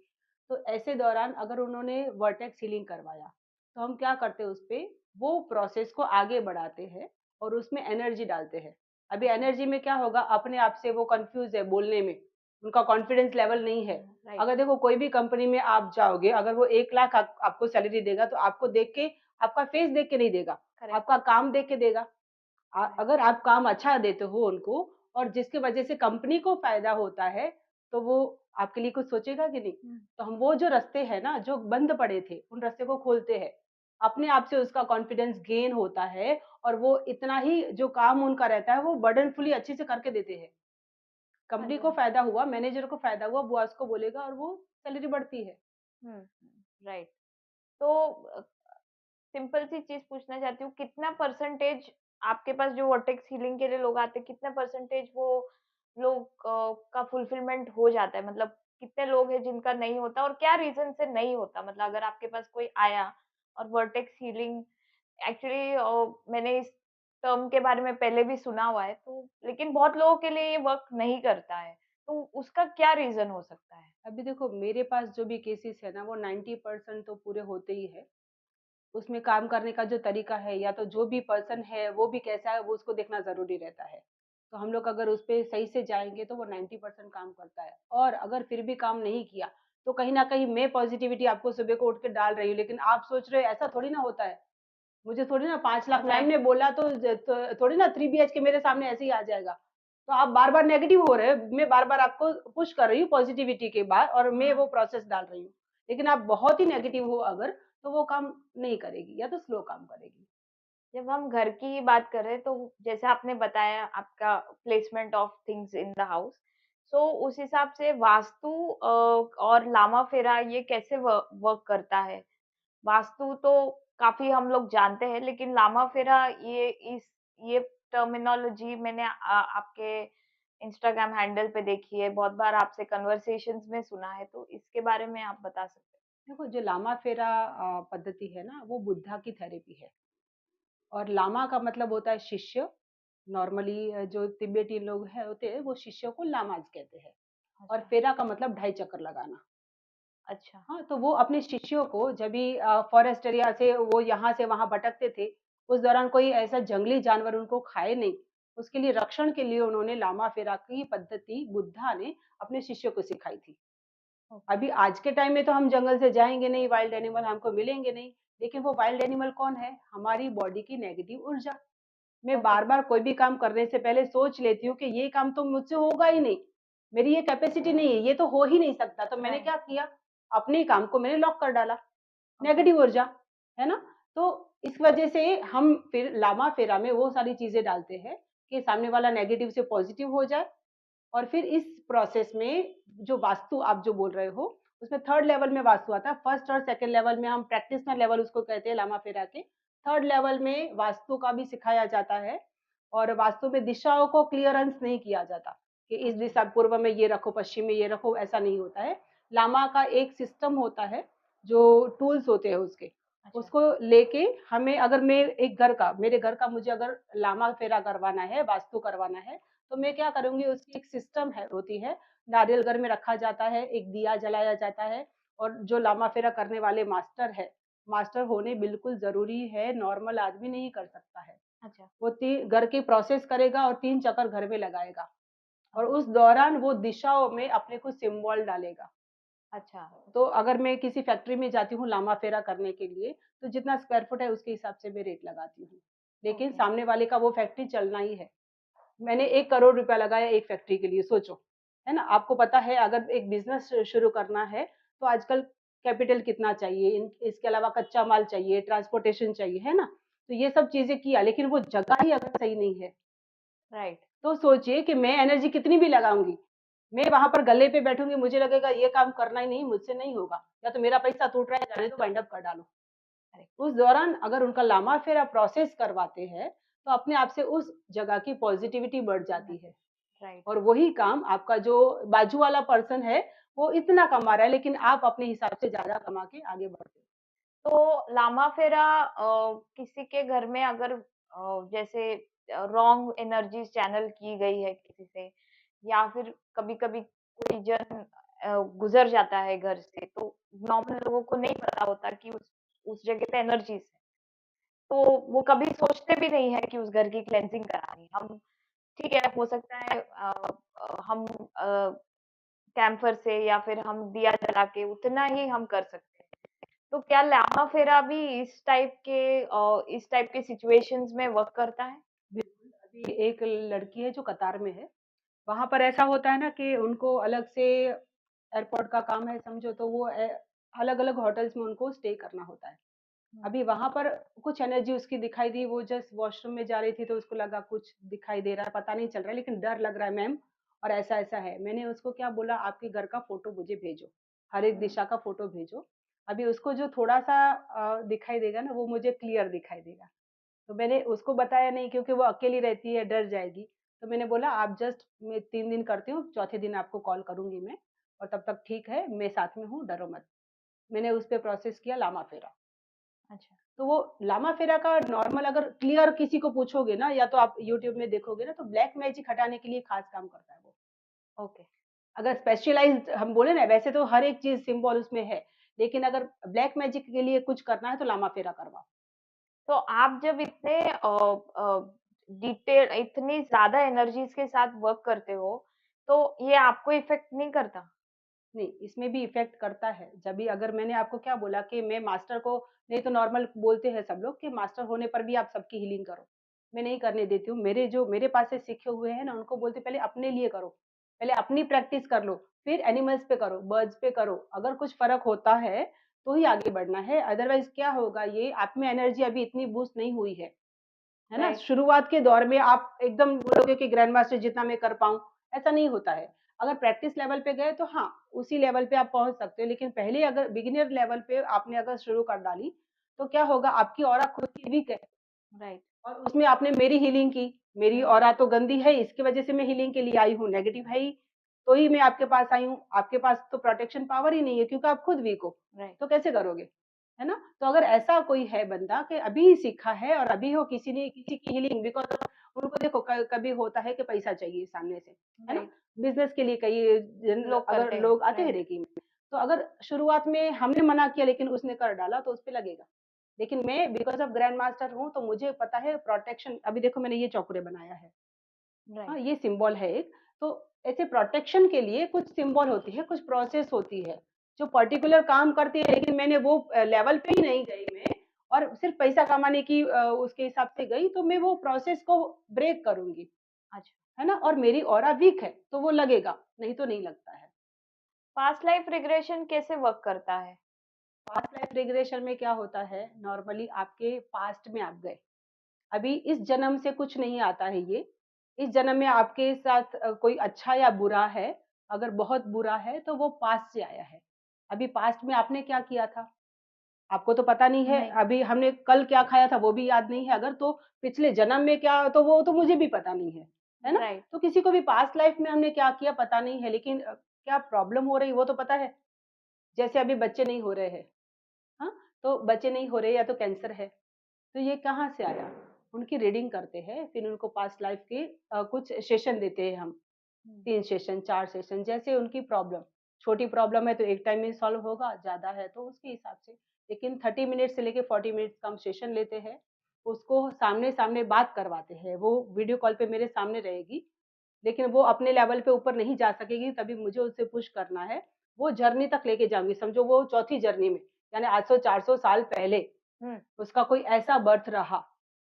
तो ऐसे दौरान अगर उन्होंने वर्टेक्स सीलिंग करवाया, तो हम क्या करते हैं उसपे, वो प्रोसेस को आगे बढ़ाते हैं और उसमें एनर्जी डालते हैं। अभी अच्छा। एनर्जी में क्या होगा, अपने आप से वो कन्फ्यूज़ है बोलने में, उनका कॉन्फिडेंस लेवल नहीं है। राइट। अगर देखो कोई भी कंपनी में आप जाओगे, अगर वो 1 लाख आपको सैलरी देगा, तो आपको देख के, आपका फेस देख के नहीं देगा, करेक्ट। आपका काम देख के देगा। करेक्ट। अगर आप काम अच्छा देते हो उनको और जिसकी वजह से कंपनी को फ़ायदा होता है, तो वो आपके लिए कुछ सोचेगा कि नहीं? तो हम वो जो रास्ते हैं ना, जो बंद पड़े थे, उन रास्ते को खोलते हैं। अपने आप से उसका कॉन्फिडेंस गेन होता है और वो इतना ही जो काम उनका रहता है, वो बर्डनफुली अच्छे से करके देते हैं। कंपनी को अच्छा। फ़ायदा हुआ, मैनेजर को फ़ायदा हुआ, बॉस को बोलेगा और वो सैलरी बढ़ती है। राइट। तो सिंपल सी चीज पूछना चाहती हूँ, कितना परसेंटेज आपके पास जो वर्टेक्स हीलिंग के लिए लोग आते हैं, कितना परसेंटेज वो लोग का फुलफिलमेंट हो जाता है? मतलब कितने लोग हैं जिनका नहीं होता और क्या रीजन से नहीं होता? मतलब अगर आपके पास कोई आया और वर्टेक्स हीलिंग, एक्चुअली मैंने इस टर्म के बारे में पहले भी सुना हुआ है, तो लेकिन बहुत लोगों के लिए ये वर्क नहीं करता है, तो उसका क्या रीजन हो सकता है? अभी देखो मेरे पास जो भी केसेस है ना, वो 90% तो पूरे होते ही है। उसमें काम करने का जो तरीका है या तो जो भी पर्सन है वो भी कैसा है, वो उसको देखना ज़रूरी रहता है। तो हम लोग अगर उस पे सही से जाएँगे तो वो 90% काम करता है। और अगर फिर भी काम नहीं किया, तो कहीं न कहीं मैं पॉज़िटिविटी आपको सुबह को उठ के डाल रही हूँ, लेकिन आप सोच रहे हो ऐसा थोड़ी ना होता है। मुझे थोड़ी ना 5 लाख अच्छा। मैम ने बोला तो थोड़ी ना 3 बीएचके मेरे सामने ऐसे ही आ जाएगा। तो आप बार-बार नेगेटिव हो रहे हो, मैं बार-बार आपको पुश कर रही हूँ पॉज़िटिविटी के बाद और मैं वो हाँ। प्रोसेस डाल रही हूँ। लेकिन आप बहुत ही नेगेटिव हो अगर, तो वो काम नहीं करेगी या तो स्लो काम करेगी। जब हम घर की ही बात करें तो जैसे आपने बताया आपका placement of things in the house, so उस हिसाब से वास्तु और लामा फेरा ये कैसे वर्क करता है? वास्तु तो काफी हम लोग जानते हैं, लेकिन लामा फेरा ये टर्मिनोलॉजी मैंने आपके इंस्टाग्राम हैंडल पे देखी है, बहुत बार आपसे कन्वर्सेशंस में सुना है, तो इसके बारे में आप बता सकते देखो जो लामा फेरा पद्धति है ना, वो बुद्धा की थेरेपी है और लामा का मतलब होता है शिष्य। नॉर्मली जो तिब्बती लोग हैं होते हैं, वो शिष्यों को लामाज कहते हैं। हैं? और अच्छा। फेरा का मतलब ढाई चक्कर लगाना। अच्छा। हाँ, तो वो अपने शिष्यों को जब भी फॉरेस्ट एरिया से वो यहाँ से वहाँ भटकते थे, उस दौरान कोई ऐसा जंगली जानवर उनको खाए नहीं, उसके लिए रक्षण के लिए उन्होंने लामा फेरा की पद्धति बुद्धा ने अपने शिष्यों को सिखाई थी। ओके। अभी आज के टाइम में तो हम जंगल से जाएँगे नहीं, वाइल्ड एनिमल हमको मिलेंगे नहीं, लेकिन वो वाइल्ड एनिमल कौन है? हमारी बॉडी की नेगेटिव ऊर्जा। मैं ओके। बार-बार कोई भी काम करने से पहले सोच लेती हूँ कि ये काम तो मुझसे होगा ही नहीं, मेरी ये कैपेसिटी नहीं है, ये तो हो ही नहीं सकता। तो मैंने राइट। क्या किया, अपने ही काम को मैंने लॉक कर डाला, ओके। नेगेटिव ऊर्जा, है ना? तो इस वजह से हम फिर लामा-फेरा में वो सारी चीज़ें डालते हैं कि सामने वाला नेगेटिव से पॉज़िटिव हो जाए और फिर इस प्रोसेस में जो वास्तु आप जो बोल रहे हो, उसमें 3rd लेवल में वास्तु आता है। 1st और 2nd लेवल में हम प्रैक्टिशनर लेवल उसको कहते हैं लामा-फेरा के। 3rd लेवल में वास्तु का भी सिखाया जाता है और वास्तु में दिशाओं को क्लीयरेंस नहीं किया जाता कि इस अच्छा। दिशा पूर्व में ये रखो, पश्चिम में ये रखो, ऐसा नहीं होता है। लामा का एक सिस्टम होता है, जो टूल्स होते हैं उसके, अच्छा। उसको लेके हमें अगर मैं एक घर का मेरे घर का मुझे अगर लामा-फेरा करवाना है, वास्तु करवाना है, तो मैं क्या करूँगी उसकी एक सिस्टम है होती है, नारियल घर में रखा जाता है, एक दिया जलाया जाता है और जो लामा फेरा करने वाले मास्टर है, मास्टर होने बिल्कुल ज़रूरी है, नॉर्मल आदमी नहीं कर सकता है। अच्छा। वो ती घर की प्रोसेस करेगा और 3 चक्कर घर में लगाएगा और ओके। उस दौरान वो दिशाओं में अपने को सिम्बॉल डालेगा। अच्छा। तो अगर मैं किसी फैक्ट्री में जाती हूँ लामा फेरा करने के लिए, तो जितना स्क्वायर फुट है उसके हिसाब से मैं रेट लगाती हूँ। लेकिन ओके। सामने वाले का वो फैक्ट्री चलना ही है। मैंने 1 करोड़ रुपया लगाया एक फैक्ट्री के लिए सोचो, है ना? आपको पता है अगर एक बिज़नेस शुरू करना है, तो आजकल कैपिटल कितना चाहिए, इन इसके अलावा कच्चा माल चाहिए, ट्रांसपोर्टेशन चाहिए, है ना? तो ये सब चीज़ें किया लेकिन वो जगह ही अगर सही नहीं है, राइट। तो सोचिए कि मैं एनर्जी कितनी भी लगाऊँगी, मैं वहाँ पर गल्ले पे बैठूँगी, मुझे लगेगा ये काम करना ही नहीं, मुझसे नहीं होगा, या तो मेरा पैसा टूट रहा है, जाने दो वाइंड अप कर डालो। करेक्ट। उस दौरान अगर उनका लामा-फेरा प्रोसेस करवाते हैं, तो अपने आप से उस जगह की पॉज़िटिविटी बढ़ जाती है। राइट। और वही काम आपका जो बाजू वाला पर्सन है, वो इतना कमा रहा है लेकिन आप अपने हिसाब से ज़्यादा कमा के आगे बढ़ते हो। तो लामा फेरा किसी के घर में अगर जैसे रॉन्ग एनर्जी चैनल की गई है किसी से, या फिर कभी-कभी कोई जन गुजर जाता है घर से, तो नॉर्मल लोगों को नहीं पता होता कि उस जगह पे एनर्जीज है, तो वो कभी सोचते भी नहीं है कि उस घर की क्लेंजिंग करानी है। हम ठीक है, हो सकता है हम कैम्फर से या फिर हम दिया जला के उतना ही हम कर सकते हैं। तो क्या लामा फेरा भी इस टाइप के सिचुएशंस में वर्क करता है? बिल्कुल, अभी एक लड़की है जो कतार में है, वहाँ पर ऐसा होता है ना कि उनको अलग से एयरपोर्ट का काम है समझो, तो वो अलग-अलग होटल्स में उनको स्टे करना होता है। हुँ, अभी वहाँ पर कुछ एनर्जी उसकी दिखाई दी, वो जस्ट वॉशरूम में जा रही थी तो उसको लगा कुछ दिखाई दे रहा है, पता नहीं चल रहा है लेकिन डर लग रहा है मैम, और ऐसा-ऐसा है। मैंने उसको क्या बोला, आपके घर का फ़ोटो मुझे भेजो, हर एक हुँ, दिशा का फ़ोटो भेजो। अभी उसको जो थोड़ा-सा दिखाई देगा ना, वो मुझे क्लियर दिखाई देगा। तो मैंने उसको बताया नहीं क्योंकि वो अकेली रहती है, डर जाएगी। तो मैंने बोला आप जस्ट, मैं 3 दिन करती हूँ, चौथे दिन आपको कॉल करूँगी मैं, और तब तक ठीक है, मैं साथ में हूँ, डरो मत। मैंने उस पे प्रोसेस किया लामा फेरा। अच्छा, तो वो लामा फेरा का नॉर्मल अगर क्लियर किसी को पूछोगे ना, या तो आप यूट्यूब में देखोगे ना, तो ब्लैक मैजिक हटाने के लिए खास काम करता है वो। ओके। अगर स्पेशलाइज़्ड हम बोले ना, वैसे तो हर एक चीज़ सिंबल उसमें है, लेकिन अगर ब्लैक मैजिक के लिए कुछ करना है तो लामा फेरा करवाओ। तो आप जब इतने डिटेल इतनी ज़्यादा एनर्जीज़ के साथ वर्क करते हो, तो ये आपको इफ़ेक्ट नहीं करता? नहीं, इसमें भी इफ़ेक्ट करता है। जब भी, अगर मैंने आपको क्या बोला कि मैं मास्टर को, नहीं तो नॉर्मल बोलते हैं सब लोग कि मास्टर होने पर भी आप सबकी हीलिंग करो। मैं नहीं करने देती हूँ। मेरे जो मेरे पास से सीखे हुए हैं ना, उनको बोलती हूँ पहले अपने लिए करो। पहले अपनी प्रैक्टिस कर लो, फिर एनिमल्स पे करो, बर्ड्स पे करो। अगर कुछ फ़र्क होता है, तो ही आगे बढ़ना है। अदरवाइज़ क्या होगा, ये आप में एनर्जी अभी इतनी बूस्ट नहीं हुई है ना? राइट, शुरुआत के दौर में आप एकदम बोलोगे कि ग्रैंड मास्टर जितना मैं कर पाऊँ, ऐसा नहीं होता है। अगर प्रैक्टिस लेवल पे गए तो हाँ, उसी लेवल पे आप पहुँच सकते हो, लेकिन पहले अगर बिगिनर लेवल पे आपने अगर शुरू कर डाली, तो क्या होगा, आपकी ऑरा खुद की वीक है राइट। और उसमें आपने मेरी हीलिंग की, मेरी हुँ, ऑरा तो गंदी है, इसकी वजह से मैं हीलिंग के लिए आई हूँ, नेगेटिव है ही, तो ही मैं आपके पास आई हूँ। आपके पास तो प्रोटेक्शन पावर ही नहीं है क्योंकि आप खुद वीक हो, राइट, तो कैसे करोगे? है ना? तो अगर ऐसा कोई है बंदा कि अभी ही सीखा है और अभी हो किसी ने किसी की हीलिंग, बिकॉज़ उनको देखो कभी होता है कि पैसा चाहिए सामने से, है ना? राइट। बिज़नेस के लिए कई जन लोग अगर करते हैं, लोग आते हैं राइट, रेकी में, तो अगर शुरुआत में हमने मना किया लेकिन उसने कर डाला तो उसपे लगेगा। लेकिन मैं बिकॉज़ ऑफ ग्रैंड मास्टर हूँ, तो मुझे पता है प्रोटेक्शन, अभी देखो मैंने ये चौकरे बनाया है। हाँ, राइट। ये सिंबल है एक। तो ऐसे प्रोटेक्शन के लिए कुछ सिंबल होती है, कुछ प्रोसेस होती है, जो पर्टिकुलर काम करती है, लेकिन मैंने वो लेवल पे ही नहीं गई मैं, और सिर्फ़ पैसा कमाने की उसके हिसाब से गई, तो मैं वो प्रोसेस को ब्रेक करूँगी, अच्छा, है ना? और मेरी ऑरा वीक है, तो वो लगेगा, नहीं तो नहीं लगता है। पास्ट लाइफ रिग्रेशन कैसे वर्क करता है? पास्ट लाइफ रिग्रेशन में क्या होता है, नॉर्मली आपके पास्ट में आप गए। अभी इस जन्म से कुछ नहीं आता है ये। इस जन्म में आपके साथ कोई अच्छा या बुरा है, अगर बहुत बुरा है तो वो पास्ट से आया है। अभी पास्ट में आपने क्या किया था? आपको तो पता नहीं है, नहीं, अभी हमने कल क्या खाया था वो भी याद नहीं है, अगर तो पिछले जन्म में क्या, तो वो तो मुझे भी पता नहीं है ना? राइट, तो किसी को भी पास्ट लाइफ में हमने क्या किया पता नहीं है, लेकिन क्या प्रॉब्लम हो रही वो तो पता है। जैसे अभी बच्चे नहीं हो रहे हैं, हाँ? तो बच्चे नहीं हो रहे या तो कैंसर है। तो ये कहाँ से आया? उनकी रीडिंग करते हैं, फिर उनको पास्ट लाइफ के कुछ सेशन देते हैं हम, हुँ, 3 सेशन, 4 सेशन, जैसे उनकी प्रॉब्लम। छोटी प्रॉब्लम है तो एक टाइम में सॉल्व होगा, ज़्यादा है तो उसके हिसाब से। लेकिन 30 मिनट से लेके 40 मिनट्स का हम सेशन लेते हैं, उसको सामने-सामने बात करवाते हैं। वो वीडियो कॉल पे मेरे सामने रहेगी, लेकिन वो अपने लेवल पे ऊपर नहीं जा सकेगी, तभी मुझे उससे पुश करना है। वो जर्नी तक लेके जाऊँगी, समझो वो चौथी जर्नी में, यानी आज से 400 साल पहले हुँ, उसका कोई ऐसा बर्थ रहा,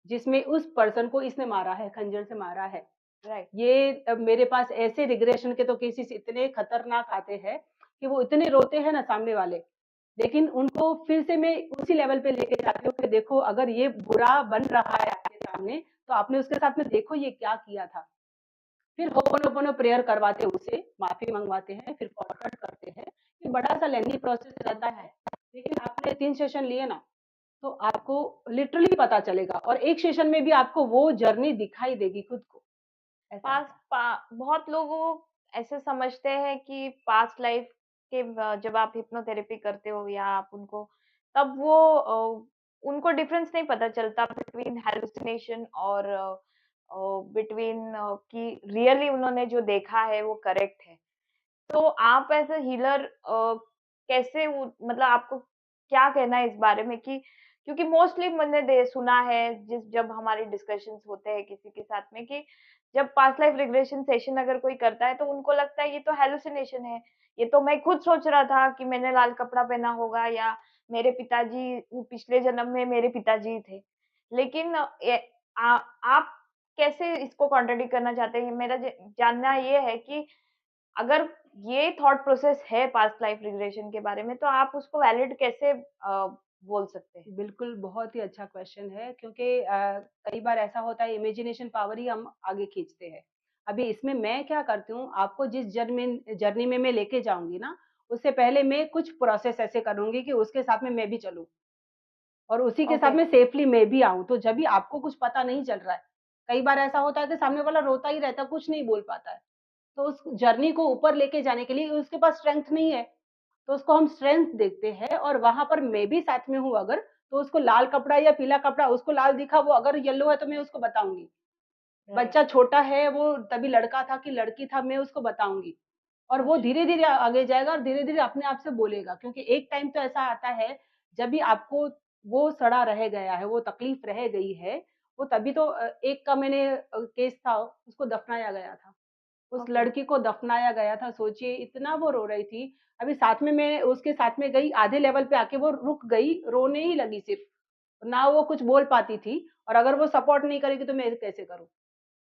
जिसमें उस पर्सन को इसने मारा है, खंजर से मारा है। राइट, ये मेरे पास ऐसे रिग्रेशन के तो केसेस इतने खतरनाक आते हैं, कि वो इतने रोते हैं ना सामने वाले, लेकिन उनको फिर से मैं उसी लेवल पे लेके जाती हूँ कि देखो अगर ये बुरा बन रहा है आपके सामने, तो आपने उसके साथ में देखो ये क्या किया था। फिर होपोनोपोनो प्रेयर करवाते हैं उसे, माफ़ी मँगवाते हैं, फिर फॉरवर्ड करते हैं। ये बड़ा-सा लेंथी प्रोसेस रहता है, लेकिन आपने 3 सेशन लिए ना, तो आपको लिटरली पता चलेगा और एक सेशन में भी आपको वो जर्नी दिखाई देगी खुद को, ऐसा पास है। पा बहुत लोगों ऐसे समझते हैं कि पास्ट लाइफ के जब आप हिप्नोथेरेपी करते हो या आप उनको तब वो उनको डिफरेंस नहीं पता चलता बिटवीन हेलुसिनेशन और बिटवीन कि रियली उन्होंने जो देखा है वो करेक्ट है। तो आप एज़ अ हीलर कैसे वो मतलब आपको क्या कहना है इस बारे में कि क्योंकि मोस्टली मैंने दे सुना है जब हमारे डिस्कशंस होते हैं किसी के साथ में कि जब पास्ट लाइफ रिग्रेशन सेशन अगर कोई करता है तो उनको लगता है ये तो हैलुसिनेशन है। ये तो मैं खुद सोच रहा था कि मैंने लाल कपड़ा पहना होगा या मेरे पिताजी वो पिछले जन्म में मेरे पिताजी थे। लेकिन आप कैसे इसको कॉन्ट्रडिक्ट करना चाहते हैं? मेरा जानना ये है कि अगर ये थॉट प्रोसेस है पास्ट लाइफ रिग्रेशन के बारे में, तो आप उसको वैलिड कैसे बोल सकते हैं? बिल्कुल, बहुत ही अच्छा क्वेश्चन है क्योंकि कई बार ऐसा होता है इमेजिनेशन पावर ही हम आगे खींचते हैं। अभी इसमें मैं क्या करती हूँ, आपको जिस जर्नी में मैं लेके जाऊँगी ना, उससे पहले मैं कुछ प्रोसेस ऐसे करूँगी कि उसके साथ में मैं भी चलूँ और उसी के साथ ओके, में सेफली मैं भी आऊँ। तो जब भी आपको कुछ पता नहीं चल रहा है, कई बार ऐसा होता है कि सामने वाला रोता ही रहता है, कुछ नहीं बोल पाता है। तो उस जर्नी को ऊपर लेके जाने के लिए उसके पास स्ट्रेंथ नहीं है, तो उसको हम स्ट्रेंथ देखते हैं और वहाँ पर मैं भी साथ में हूँ अगर, तो उसको लाल कपड़ा या पीला कपड़ा उसको लाल दिखा, वो अगर येलो है तो मैं उसको बताऊँगी। राइट, बच्चा छोटा है, वो तभी लड़का था कि लड़की था, मैं उसको बताऊँगी और वो अच्छा, धीरे-धीरे आगे जाएगा और धीरे-धीरे अपने आप से बोलेगा क्योंकि एक टाइम तो ऐसा आता है, जब भी आपको वो सड़ा रह गया है, वो तकलीफ रह गई है, वो तभी तो एक का मैंने केस था, उसको दफ़नाया गया था। उस ओके, लड़की को दफ़नाया गया था, सोचिए इतना वो रो रही थी। अभी साथ में मैं उसके साथ में गई, आधे लेवल पे आके वो रुक गई, रोने ही लगी सिर्फ़। ना वो कुछ बोल पाती थी और अगर वो सपोर्ट नहीं करेगी तो मैं कैसे करूँ?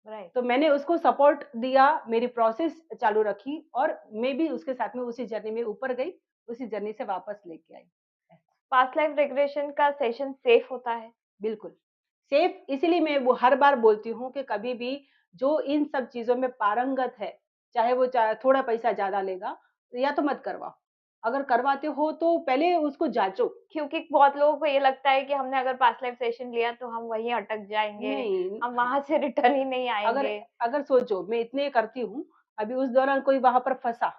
राइट। तो मैंने उसको सपोर्ट दिया, मेरी प्रोसेस चालू रखी और मैं भी उसके साथ में उसी जर्नी में ऊपर गई, उसी जर्नी से वापस लेके आई। पास्ट लाइफ रिग्रेशन का सेशन सेफ होता है? बिल्कुल। सेफ इसीलिए मैं वो हर बार बोलती हूँ कि कभी भी जो इन सब चीज़ों में पारंगत है, चाहे वो थोड़ा पैसा ज़्यादा लेगा, या तो मत करवाओ। अगर करवाते हो तो पहले उसको जाँचो। क्योंकि बहुत लोगों को ये लगता है कि हमने अगर पास्ट लाइफ सेशन लिया तो हम वहीं अटक जाएँगे, नहीं, हम हाँ, वहाँ से रिटर्न ही नहीं अगर आएँगे। अगर सोचो मैं इतने करती हूँ, अभी उस दौरान कोई वहाँ पर फँसा,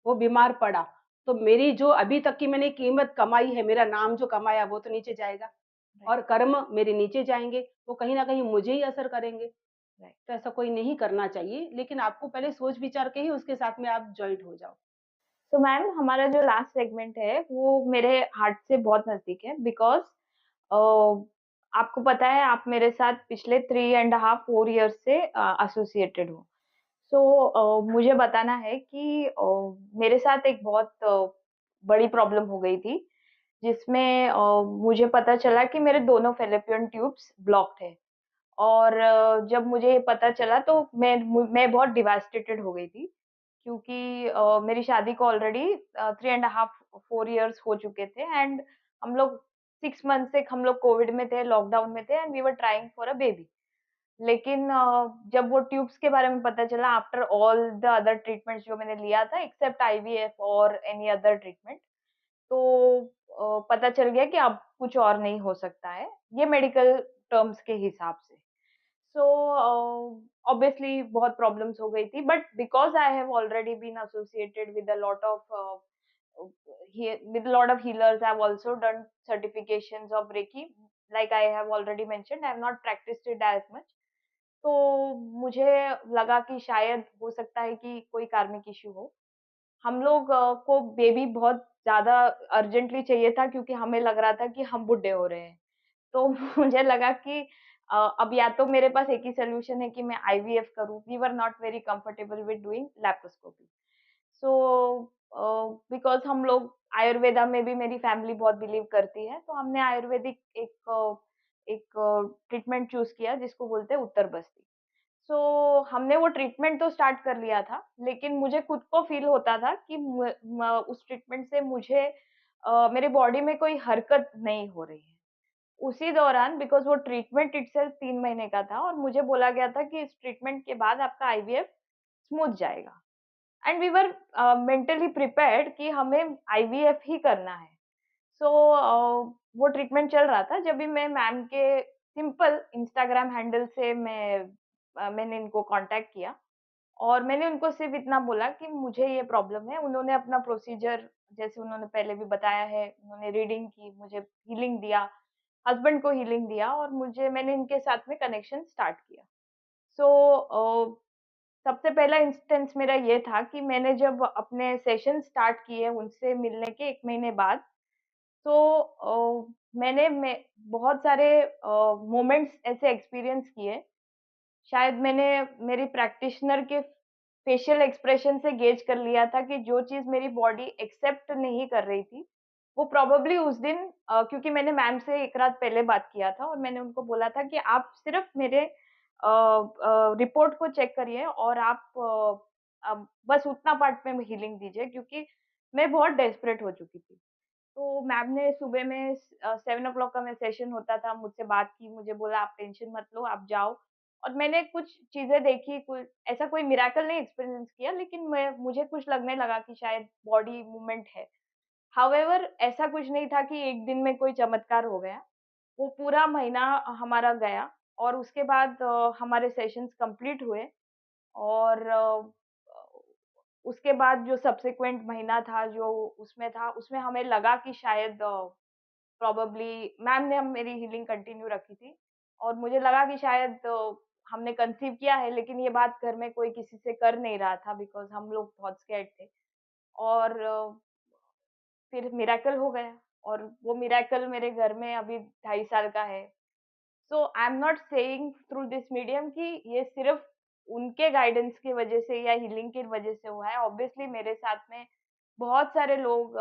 वो बीमार पड़ा, तो मेरी जो अभी तक की मैंने कीमत कमाई है, मेरा नाम जो कमाया वो तो नीचे जाएगा राइट, और कर्म मेरे नीचे जाएँगे, वो कहीं न कहीं मुझे ही असर करेंगे। राइट। तो ऐसा कोई नहीं करना चाहिए, लेकिन आपको पहले सोच-विचार के ही उसके साथ में आप जॉइंट हो जाओ। तो मैम हमारा जो लास्ट सेगमेंट है वो मेरे हार्ट से बहुत नज़दीक है बिकॉज़ अ, आपको पता है आप मेरे साथ पिछले 3 एंड हाफ 4 इयर्स से एसोसिएटेड हो। सो मुझे बताना है कि मेरे साथ एक बहुत बड़ी प्रॉब्लम हो गई थी, जिसमें मुझे पता चला कि मेरे दोनों फेलोपियन ट्यूब्स ब्लॉक्ड है और जब मुझे ये पता चला तो मैं बहुत डिवास्टेटेड हो गई थी, क्योंकि मेरी शादी को ऑलरेडी 3 एंड हाफ 4 इयर्स हो चुके थे एंड हम लोग 6 मंथ से हम लोग कोविड में थे, लॉकडाउन में थे and we were trying for a baby. लेकिन जब वो ट्यूब्स के बारे में पता चला after all the other treatments जो मैंने लिया था एक्सेप्ट आईवीएफ और एनी अदर ट्रीटमेंट, तो पता चल गया कि अब कुछ और नहीं हो सकता है, ये मेडिकल टर्म्स के हिसाब से। सो ऑब्वियसली बहुत प्रॉब्लम्स हो गई थी but because I have already been associated with a lot of with a lot of healers, I've also done certifications of Reiki. Like I have already mentioned, I have not practiced it as much. तो मुझे लगा कि शायद हो सकता है कि कोई कार्मिक इश्यू हो। हम लोग को बेबी बहुत ज़्यादा अर्जेंटली चाहिए था क्योंकि हमें लग रहा था कि हम बुड्ढे हो रहे हैं। तो मुझे लगा कि अब या तो मेरे पास एक ही सॉल्यूशन है कि मैं आईवीएफ करूँ। We were not very comfortable with doing laparoscopy. So because हम लोग आयुर्वेदा में भी मेरी फैमिली बहुत बिलीव करती है, तो हमने आयुर्वेदिक एक ट्रीटमेंट चूज़ किया जिसको बोलते हैं उत्तर बस्ती। सो हमने वो ट्रीटमेंट तो स्टार्ट कर लिया था, लेकिन मुझे खुद को फ़ील होता था कि उस ट्रीटमेंट से मुझे मेरे बॉडी में कोई हरकत नहीं हो रही है। उसी दौरान बिकॉज़ वो ट्रीटमेंट इटसेल्फ 3 महीने का था और मुझे बोला गया था कि इस ट्रीटमेंट के बाद आपका आईवीएफ स्मूथ जाएगा and we were mentally prepared कि हमें आईवीएफ ही करना है। सो वो ट्रीटमेंट चल रहा था जब भी मैं मैम के सिंपल इंस्टाग्राम हैंडल से मैंने इनको कॉन्टैक्ट किया और मैंने उनको सिर्फ इतना बोला कि मुझे ये प्रॉब्लम है। उन्होंने अपना प्रोसीजर, जैसे उन्होंने पहले भी बताया है, उन्होंने रीडिंग की, मुझे हीलिंग दिया, हस्बैंड को हीलिंग दिया और मैंने इनके साथ में कनेक्शन स्टार्ट किया। सो सबसे पहला इंस्टेंस मेरा ये था कि मैंने जब अपने सेशन स्टार्ट किए उनसे मिलने के 1 महीने बाद, तो मैं बहुत सारे मोमेंट्स ऐसे एक्सपीरियंस किए। शायद मैंने मेरी प्रैक्टिशनर के फेशियल एक्सप्रेशन से गेज कर लिया था कि जो चीज़ मेरी बॉडी एक्सेप्ट नहीं कर रही थी, वो प्रोबेबली उस दिन, क्योंकि मैंने मैम से 1 रात पहले बात किया था और मैंने उनको बोला था कि आप सिर्फ़ मेरे रिपोर्ट को चेक करिए और आप बस उतना पार्ट में हीलिंग दीजिए, क्योंकि मैं बहुत डेस्परेट हो चुकी थी। तो मैम ने सुबह में 7 ओ क्लॉक का मेरा सेशन होता था, मुझसे बात की, मुझे बोला आप टेंशन मत लो, आप जाओ। और मैंने कुछ चीज़ें देखी, कुछ ऐसा कोई मिरेकल नहीं एक्सपीरियंस किया, लेकिन मुझे कुछ लगने लगा कि शायद बॉडी मूवमेंट है। हाउएवर ऐसा कुछ नहीं था कि एक दिन में कोई चमत्कार हो गया। वो पूरा महीना हमारा गया और उसके बाद हमारे सेशंस कंप्लीट हुए और उसके बाद जो सब्सीक्वेंट महीना था, जो उसमें था, उसमें हमें लगा कि शायद प्रोबेबली मैम ने हम मेरी हीलिंग कंटिन्यू रखी थी और मुझे लगा कि शायद हमने कंसीव किया है, लेकिन ये बात घर में कोई किसी से कर नहीं रहा था बिकॉज़ हम लोग बहुत स्कैर्ड थे। और फिर मिरेकल हो गया और वो मिरेकल मेरे घर में अभी 2.5 साल का है। So I am not saying through this medium कि ये सिर्फ़ उनके गाइडेंस की वज़ह से या हीलिंग की वज़ह से हुआ है। ऑब्वियसली मेरे साथ में बहुत सारे लोग,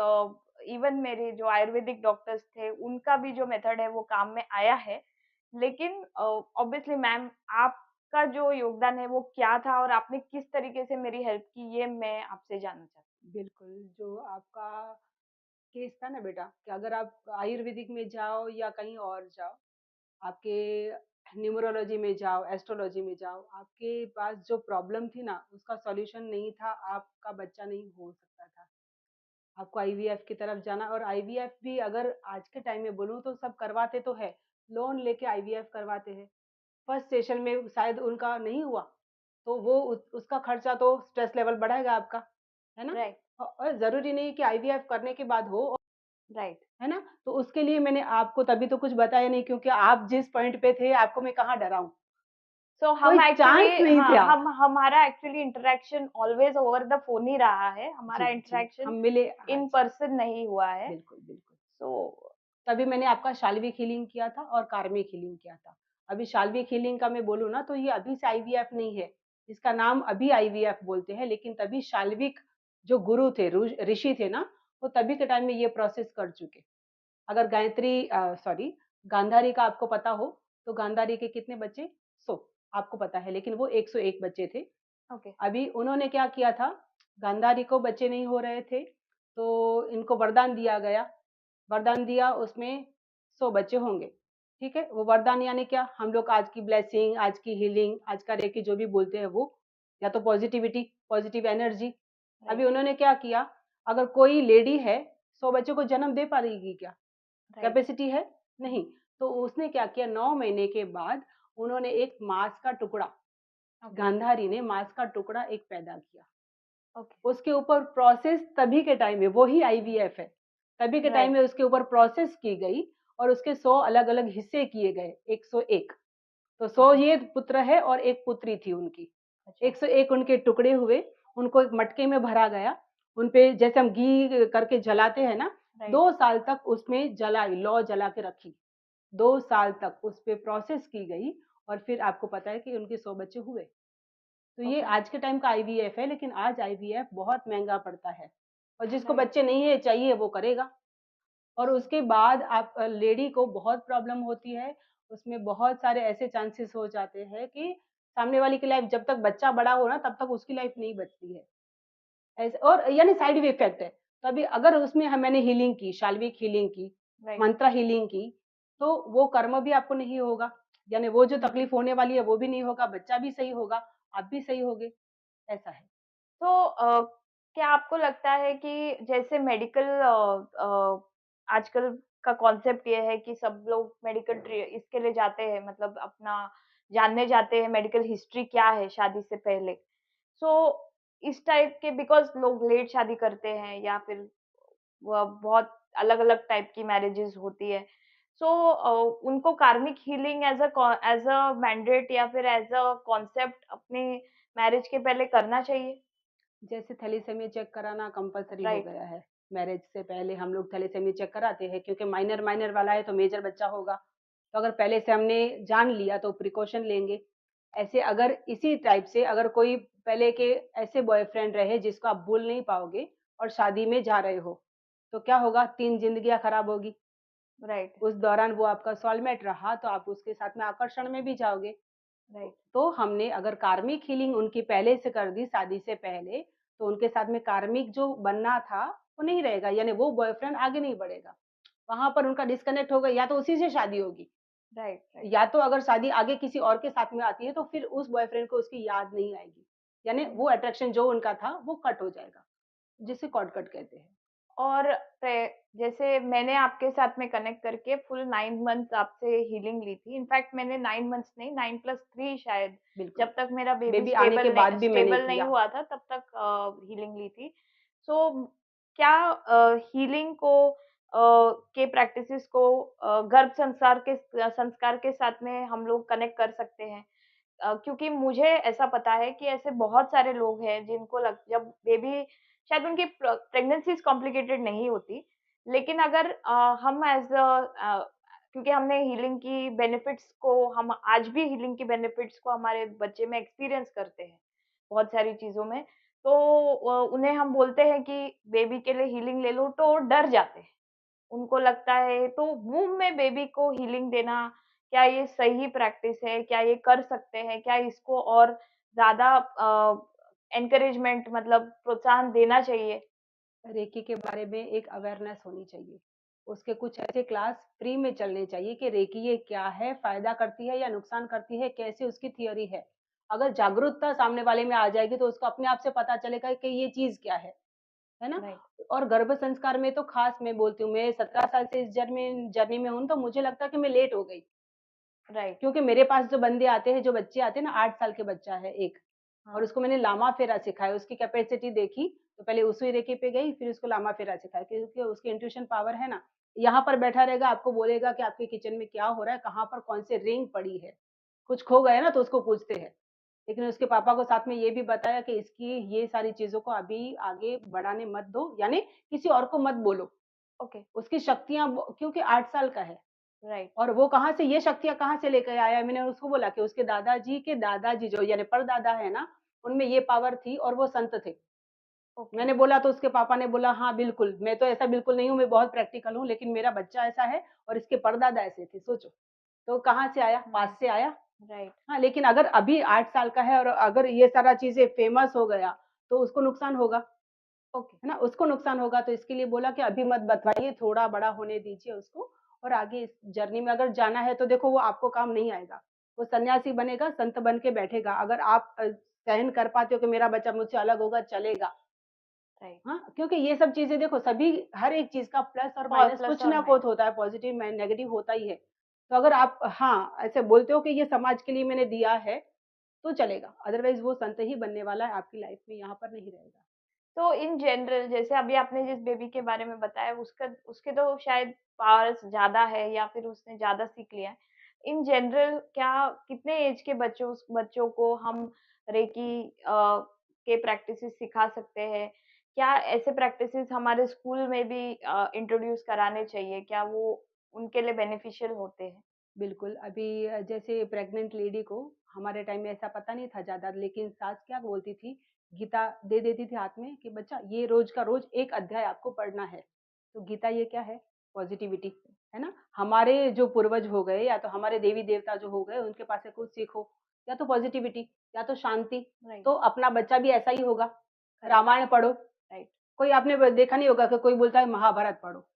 इवन मेरे जो आयुर्वेदिक डॉक्टर्स थे, उनका भी जो मेथड है वो काम में आया है। लेकिन ऑब्वियसली मैम, आपका जो योगदान है वो क्या था और आपने किस तरीके से मेरी हेल्प की, ये मैं आपसे जानना चाहती बिल्कुल, जो आपका केस था ना बेटा, कि अगर आप आयुर्वेदिक में जाओ या कहीं और जाओ, आपके न्यूमरोलॉजी में जाओ, एस्ट्रोलॉजी में जाओ, आपके पास जो प्रॉब्लम थी ना, उसका सॉल्यूशन नहीं था, आपका बच्चा नहीं हो सकता था। आपको आईवीएफ की तरफ जाना, और आईवीएफ भी अगर आज के टाइम में बोलूँ तो सब करवाते तो है, लोन लेके आईवीएफ करवाते हैं। फर्स्ट सेशन में शायद उनका नहीं हुआ, तो वो उसका खर्चा तो स्ट्रेस लेवल बढ़ाएगा आपका, है हूँ। ना? राइट, और ज़रूरी नहीं कि आईवीएफ करने के बाद हो, राइट। है ना? तो उसके लिए मैंने आपको तभी तो कुछ बताया नहीं, क्योंकि आप जिस पॉइंट पे थे, आपको मैं कहाँ डराऊँ? सो कोई हम एक्चुअली, चांस नहीं हाँ, था। हमारा actually interaction always over the phone ही रहा है। जी, हमारा जी, हम इंटरैक्शन मिले, हाँ इन जी, पर्सन नहीं हुआ है। बिल्कुल, बिल्कुल। सो तभी मैंने आपका शाल्विक हीलिंग किया था और कार्मिक हीलिंग किया था। अभी शाल्विक हीलिंग का मैं बोलूँ ना, तो ये अभी से आईवीएफ नहीं है, इसका नाम अभी आईवीएफ बोलते हैं, लेकिन तभी शाल्विक जो गुरु थे, ऋषि थे ना, वो तभी के टाइम में ये प्रोसेस कर चुके। अगर सॉरी, गांधारी का आपको पता हो, तो गांधारी के कितने बच्चे? 100 आपको पता है, लेकिन वो 101 बच्चे थे। ओके, अभी उन्होंने क्या किया था, गांधारी को बच्चे नहीं हो रहे थे, तो इनको वरदान दिया गया। वरदान दिया, उसमें 100 बच्चे होंगे, ठीक है? वो वरदान यानी क्या? हम लोग आज की ब्लेसिंग, आज की हीलिंग, आज का रेकी जो भी बोलते हैं वो, या तो पॉजिटिविटी, पॉजिटिव एनर्जी। अभी राइट, उन्होंने क्या किया, अगर कोई लेडी है, 100 बच्चों को जन्म दे पाएगी क्या? राइट, कैपेसिटी है? नहीं। तो उसने क्या किया, 9 महीने के बाद उन्होंने एक मांस का टुकड़ा, ओके, गांधारी ने मांस का टुकड़ा एक पैदा किया। ओके, उसके ऊपर प्रोसेस तभी के टाइम में, वो ही आईवीएफ है। तभी के टाइम राइट, में उसके ऊपर प्रोसेस की गई और उसके 100 अलग-अलग हिस्से किए गए, 101। तो 100 ओके, ये पुत्र है और एक पुत्री थी उनकी। अच्छा, 101 उनके टुकड़े हुए, उनको एक मटके में भरा गया। उनपे जैसे हम घी करके जलाते हैं ना, राइट, 2 साल तक उसमें जलाई, लौ जला के रखी। 2 साल तक उस पे प्रोसेस की गई और फिर आपको पता है कि उनके 100 बच्चे हुए। तो ये ओके, आज के टाइम का आईवीएफ है, लेकिन आज आईवीएफ बहुत महँगा पड़ता है और जिसको राइट, बच्चे नहीं है चाहिए वो करेगा। और उसके बाद आप लेडी को बहुत प्रॉब्लम होती है, उसमें बहुत सारे ऐसे चांसेस हो जाते हैं कि सामने वाली की लाइफ, जब तक बच्चा बड़ा हो ना तब तक उसकी लाइफ नहीं बचती है। ऐसे और यानी साइड इफेक्ट है। तो अभी अगर उसमें मैंने हीलिंग की, शाल्विक हीलिंग की, राइट, मंत्रा हीलिंग की, तो वो कर्म भी आपको नहीं होगा। यानी वो जो तकलीफ होने वाली है वो भी नहीं होगा, बच्चा भी सही होगा, आप भी सही होगे, ऐसा है। तो क्या आपको लगता है कि जैसे मेडिकल, आजकल का कॉन्सेप्ट ये है कि सब लोग मेडिकल ट्री इसके लिए जाते हैं, मतलब अपना जानने जाते हैं मेडिकल हिस्ट्री क्या है शादी से पहले। सो इस टाइप के बिकॉज लोग लेट शादी करते हैं या फिर वो बहुत अलग-अलग टाइप की मैरिजेस होती है। सो उनको कार्मिक हीलिंग एज़ अ मैंडेट या फिर एज़ अ कॉन्सेप्ट अपने मैरिज के पहले करना चाहिए? जैसे थैलेसीमिया चेक कराना कंपल्सरी हो राइट, गया है। मैरिज से पहले हम लोग थैलेसीमिया चेक कराते हैं, क्योंकि माइनर माइनर वाला है तो मेजर बच्चा होगा। तो अगर पहले से हमने जान लिया तो प्रिकॉशन लेंगे। ऐसे अगर इसी टाइप से अगर कोई पहले के ऐसे बॉयफ्रेंड रहे जिसको आप भूल नहीं पाओगे और शादी में जा रहे हो, तो क्या होगा, 3 जिंदगियां खराब होगी। राइट, उस दौरान वो आपका सोलमेट रहा तो आप उसके साथ में आकर्षण में भी जाओगे। राइट, तो हमने अगर कार्मिक हीलिंग उनकी पहले से कर दी शादी से पहले, तो उनके साथ में कार्मिक जो बनना था वो नहीं रहेगा, यानी वो बॉयफ्रेंड आगे नहीं बढ़ेगा। वहां पर उनका डिस्कनेक्ट होगा, या तो उसी से शादी होगी, राइट, राइट। या तो अगर शादी आगे किसी और के साथ में आती है तो फिर उस बॉयफ्रेंड को उसकी याद नहीं आएगी, यानी हुँ। वो अट्रैक्शन जो उनका था वो कट हो जाएगा, जिसे कॉर्ड कट कहते हैं। और जैसे मैंने आपके साथ में कनेक्ट करके फुल 9 मंथ्स आपसे हीलिंग ली थी। इनफैक्ट मैंने 9 मंथ्स नहीं 9+3 शायद, बिल्कुल। जब तक मेरा बेबी बेबी आने के बाद भी मैंने स्टेबल नहीं किया। हुआ था तब तक हीलिंग ली थी। सो क्या हीलिंग को के प्रैक्टिसेस को गर्भ संस्कार के साथ में हम लोग कनेक्ट कर सकते हैं? क्योंकि मुझे ऐसा पता है कि ऐसे बहुत सारे लोग हैं जिनको जब बेबी शायद उनकी प्रेगनेंसीज़ कॉम्प्लिकेटेड नहीं होती, लेकिन अगर हम क्योंकि हमने हीलिंग की बेनिफिट्स को हम आज भी हीलिंग की बेनिफिट्स को हमारे बच्चे में एक्सपीरियंस करते हैं, बहुत सारी चीज़ों में। तो उन्हें हम बोलते हैं कि बेबी के लिए हीलिंग ले लो तो वो डर जाते हैं। उनको लगता है तो वूम में बेबी को हीलिंग देना, क्या ये सही प्रैक्टिस है? क्या ये कर सकते हैं? क्या इसको और ज़्यादा एनकरेजमेंट मतलब प्रोत्साहन देना चाहिए? रेकी के बारे में एक अवेयरनेस होनी चाहिए। उसके कुछ ऐसे क्लास फ्री में चलने चाहिए कि रेकी ये क्या है, फ़ायदा करती है या नुकसान करती है, कैसे उसकी थियरी है। अगर जागरूकता सामने वाले में आ जाएगी तो उसको अपने आप से पता चलेगा कि ये चीज़ क्या है ना? राइट, और गर्भ संस्कार में तो ख़ास मैं बोलती हूँ, मैं 17 साल से इस जर्नी में हूँ, तो मुझे लगता है कि मैं लेट हो गई। राइट, क्योंकि मेरे पास जो बंदे आते हैं, जो बच्चे आते हैं ना, 8 साल के बच्चा है एक, और हाँ, उसको मैंने लामा-फेरा सिखाया, उसकी कैपेसिटी देखी, तो पहले उसूई रेकी पे गई, फिर उसको लामा-फेरा सिखाया, क्योंकि उसकी इंट्यूशन पावर है ना, यहाँ पर बैठा रहेगा, आपको बोलेगा कि आपके किचन में क्या हो रहा है, कहाँ पर कौन सी रिंग पड़ी है। कुछ खो गया ना तो उसको पूछते हैं। लेकिन उसके पापा को साथ में ये भी बताया कि इसकी ये सारी चीज़ों को अभी आगे बढ़ाने मत दो, यानी किसी और को मत बोलो। ओके, उसकी शक्तियाँ क्योंकि 8 साल का है। राइट, और वो कहाँ से ये शक्तियाँ कहाँ से लेकर आया? मैंने उसको बोला कि उसके दादाजी के दादाजी जो यानी परदादा है ना, उनमें ये पावर थी और वो संत थे। ओके, मैंने बोला तो उसके पापा ने बोला, हाँ, बिल्कुल, मैं तो ऐसा बिल्कुल नहीं हूँ, मैं बहुत प्रैक्टिकल हूँ, लेकिन मेरा बच्चा ऐसा है और इसके परदादा ऐसे थे, सोचो। तो कहाँ से आया? पास नाइस, से आया। राइट, हाँ, लेकिन अगर अभी 8 साल का है और अगर ये सारा चीज़ें फेमस हो गया, तो उसको नुकसान होगा, ओके, है ना? उसको नुकसान होगा, तो इसके लिए बोला कि अभी मत बतवाइए, थोड़ा बड़ा होने दीजिए उसको, और आगे इस जर्नी में अगर जाना है तो देखो वो आपको काम नहीं आएगा। वो सन्यासी बनेगा, संत बन के बैठेगा। अगर आप सहन कर पाते हो कि मेरा बच्चा मुझसे अलग होगा, चलेगा। राइट, हाँ, क्योंकि ये सब चीज़ें देखो, सभी हर एक चीज़ का प्लस और माइनस प्लस कुछ और ना कुछ माइनस, होता है, पॉज़िटिव में नेगेटिव होता ही है। तो अगर आप हाँ, ऐसे बोलते हो कि ये समाज के लिए मैंने दिया है, तो चलेगा, अदरवाइज़ वो संत ही बनने वाला है, आपकी लाइफ़ में यहाँ पर नहीं रहेगा। तो इन जनरल जैसे अभी आपने जिस बेबी के बारे में बताया उसका उसके तो शायद पावर्स ज़्यादा है या फिर उसने ज़्यादा सीख लिया है। इन जनरल क्या कितने एज के बच्चों को हम रेकी के प्रैक्टिसेस सिखा सकते हैं? क्या ऐसे प्रैक्टिसेस हमारे स्कूल में भी इंट्रोड्यूस कराने चाहिए? क्या वो उनके लिए बेनिफिशियल होते हैं? बिल्कुल, अभी जैसे प्रेग्नेंट लेडी को हमारे टाइम में ऐसा पता नहीं था ज़्यादा, लेकिन सास क्या बोलती थी, गीता दे देती थी हाथ में कि बच्चा ये रोज़ का रोज़ एक अध्याय आपको पढ़ना है। तो गीता ये क्या है? पॉज़िटिविटी, है ना? हमारे जो पूर्वज हो गए या तो हमारे देवी-देवता जो हो गए, उनके पास से कुछ सीखो, या तो पॉज़िटिविटी या तो शांति। राइट, तो अपना बच्चा भी ऐसा ही होगा। करेक्ट, रामायण पढ़ो, राइट, कोई आपने देखा नहीं होगा कि कोई बोलता है महाभारत पढ़ो।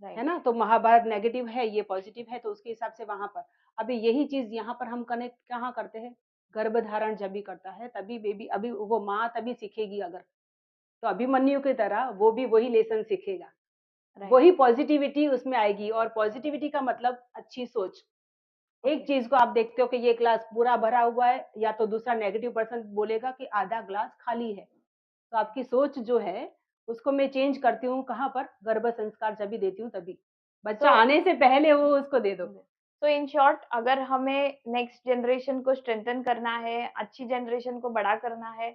है राइट, ना? तो महाभारत नेगेटिव है, ये पॉज़िटिव है, तो उसके हिसाब से वहाँ पर। अभी यही चीज़ यहाँ पर हम कनेक्ट कहाँ करते हैं? गर्भधारण जब भी करता है, तभी बेबी अभी वो माँ तभी सीखेगी अगर, तो अभिमन्यु की तरह वो भी वही लेसन सीखेगा। राइट, वही पॉज़िटिविटी उसमें आएगी, और पॉज़िटिविटी का मतलब अच्छी सोच। एक चीज को आप देखते हो कि ये ग्लास पूरा भरा हुआ है, या तो दूसरा नेगेटिव पर्सन बोलेगा कि आधा ग्लास खाली है। तो आपकी सोच जो है उसको मैं चेंज करती हूँ, कहाँ पर? गर्भ संस्कार जब भी देती हूँ तभी। बच्चा तो आने से पहले वो उसको दे दो। तो इन शॉर्ट, अगर हमें नेक्स्ट जनरेशन को स्ट्रेंथन करना है, अच्छी जनरेशन को बड़ा करना है,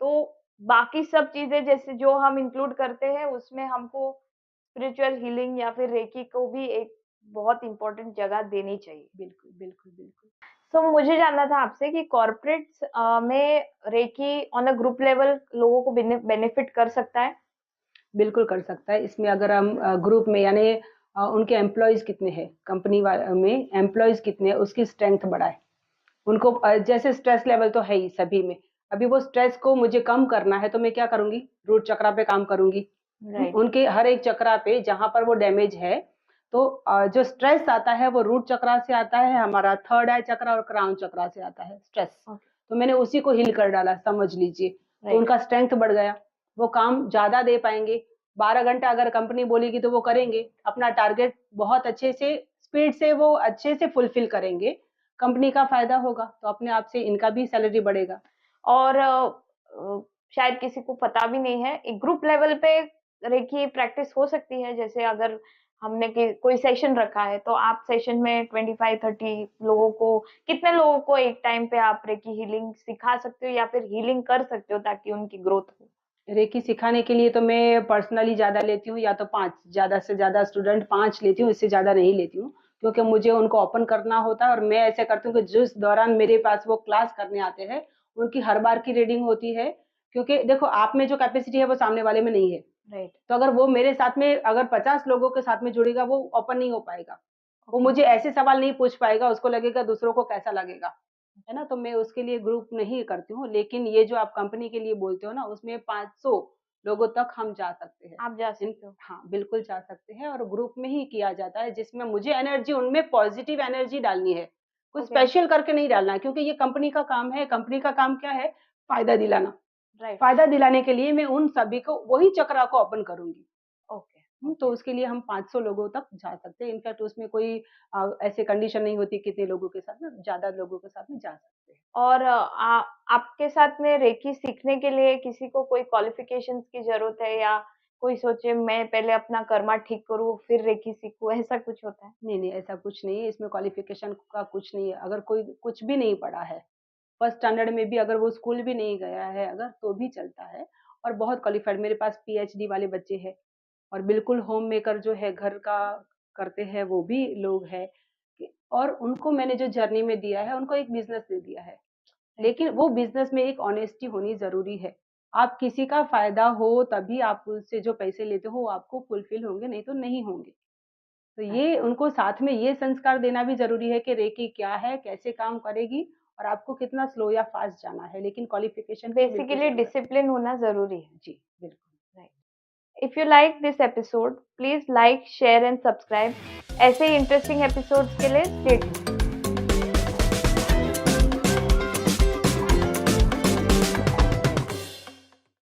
तो बाकी सब चीज़ें जैसे जो हम इंक्लूड करते हैं, उसमें हमको स्पिरिचुअल हीलिंग या फिर रेकी को भी एक बहुत इम्पोर्टेंट जगह देनी चाहिए। बिल्कुल, बिल्कुल, बिल्कुल। तो मुझे जानना था आपसे कि कॉर्पोरेट्स में reiki on a group level लोगों को बेनिफिट कर सकता है? बिल्कुल कर सकता है। इसमें अगर हम ग्रुप में यानी उनके एम्प्लॉइज़ कितने हैं, कंपनी में एम्प्लॉइज़ कितने हैं, उसकी स्ट्रेंथ बढ़ाए। उनको जैसे स्ट्रेस लेवल तो है ही सभी में। अभी वो स्ट्रेस को मुझे कम करना है, तो मैं क्या करूँगी? रूट चक्रा पे काम करूँगी। राइट। उनके हर एक चक्रा पे जहाँ पर वो डैमेज है, तो जो स्ट्रेस आता है वो रूट चक्रा से आता है, हमारा थर्ड आई चक्रा और क्राउन चक्रा से आता है स्ट्रेस। ओके। तो मैंने उसी को हील कर डाला, समझ लीजिए। तो राइट। उनका स्ट्रेंथ बढ़ गया, वो काम ज़्यादा दे पाएँगे। 12 घंटा अगर कंपनी बोलेगी तो वो करेंगे। अपना टारगेट बहुत अच्छे से, स्पीड से वो अच्छे से फुलफिल करेंगे। कंपनी का फ़ायदा होगा, तो अपने आप से इनका भी सैलरी बढ़ेगा। और शायद किसी को पता भी नहीं है, एक ग्रुप लेवल पे रेकी प्रैक्टिस हो सकती है। जैसे अगर हमने कोई सेशन रखा है, तो आप सेशन में 25-30 लोगों को, कितने लोगों को एक टाइम पे आप रेकी हीलिंग सिखा सकते हो या फिर हीलिंग कर सकते हो ताकि उनकी ग्रोथ हो? रेकी सिखाने के लिए तो मैं पर्सनली ज़्यादा लेती हूँ, या तो 5, ज़्यादा से ज़्यादा स्टूडेंट 5 लेती हूँ, इससे ज़्यादा नहीं लेती हूँ। क्योंकि मुझे उनको ओपन करना होता है, और मैं ऐसे करती हूँ कि जिस दौरान मेरे पास वो क्लास करने आते हैं, उनकी हर बार की रीडिंग होती है। क्योंकि देखो, आप में जो कैपेसिटी है वो सामने वाले में नहीं है। राइट। तो अगर वो मेरे साथ में अगर 50 लोगों के साथ में जुड़ेगा, वो ओपन नहीं हो पाएगा। वो ओके। मुझे ऐसे सवाल नहीं पूछ पाएगा, उसको लगेगा दूसरों को कैसा लगेगा, है ना? तो मैं उसके लिए ग्रुप नहीं करती हूँ, लेकिन ये जो आप कंपनी के लिए बोलते हो ना, उसमें 500 लोगों तक हम जा सकते हैं। आप जा सकते हो। हाँ, बिल्कुल जा सकते हैं, और ग्रुप में ही किया जाता है, जिसमें मुझे एनर्जी, उनमें पॉजिटिव एनर्जी डालनी है। कुछ ओके। स्पेशल करके नहीं डालना है, क्योंकि ये कंपनी का काम है। कंपनी का काम क्या है? फ़ायदा दिलाना। राइट। फ़ायदा दिलाने के लिए मैं उन सभी को वही चक्रा को ओपन करूँगी। ओके। तो उसके लिए हम 500 लोगों तक जा सकते हैं। इनफैक्ट उसमें कोई ऐसे कंडीशन नहीं होती कितने लोगों के साथ में, ज़्यादा लोगों के साथ में जा सकते हैं। और आपके साथ में रेकी सीखने के लिए किसी को कोई क्वालिफ़िकेशंस की ज़रूरत है, या कोई सोचे मैं पहले अपना कर्मा ठीक करूँ फिर रेकी सीखूँ, ऐसा कुछ होता है? नहीं, नहीं, ऐसा कुछ नहीं है, इसमें क्वालिफ़िकेशन का कुछ नहीं है। अगर कोई कुछ भी नहीं पढ़ा है, फर्स्ट स्टैंडर्ड में भी अगर वो स्कूल भी नहीं गया है अगर, तो भी चलता है। और बहुत क्वालिफ़ाइड, मेरे पास पीएचडी वाले बच्चे हैं, और बिल्कुल होममेकर जो है, घर का करते हैं, वो भी लोग हैं। और उनको मैंने जो जर्नी में दिया है, उनको एक बिज़नेस दे दिया है। लेकिन वो बिज़नेस में एक ऑनेस्टी होनी ज़रूरी है। आप किसी का फ़ायदा हो तभी आप उससे जो पैसे लेते हो, वो आपको फुलफ़िल होंगे, नहीं तो नहीं होंगे। तो ये अच्छा। उनको साथ में ये संस्कार देना भी ज़रूरी है कि रेकी क्या है, कैसे काम करेगी, और आपको कितना स्लो या फ़ास्ट जाना है, लेकिन क्वालिफ़िकेशन की बिल्कुल बेसिकली ज़रूरत है। डिसिप्लिन होना ज़रूरी है। जी, बिल्कुल। Right. If you like this episode, please like, share and subscribe. ऐसे ही इंटरेस्टिंग एपिसोड्स के लिए स्टे ट्यून्ड।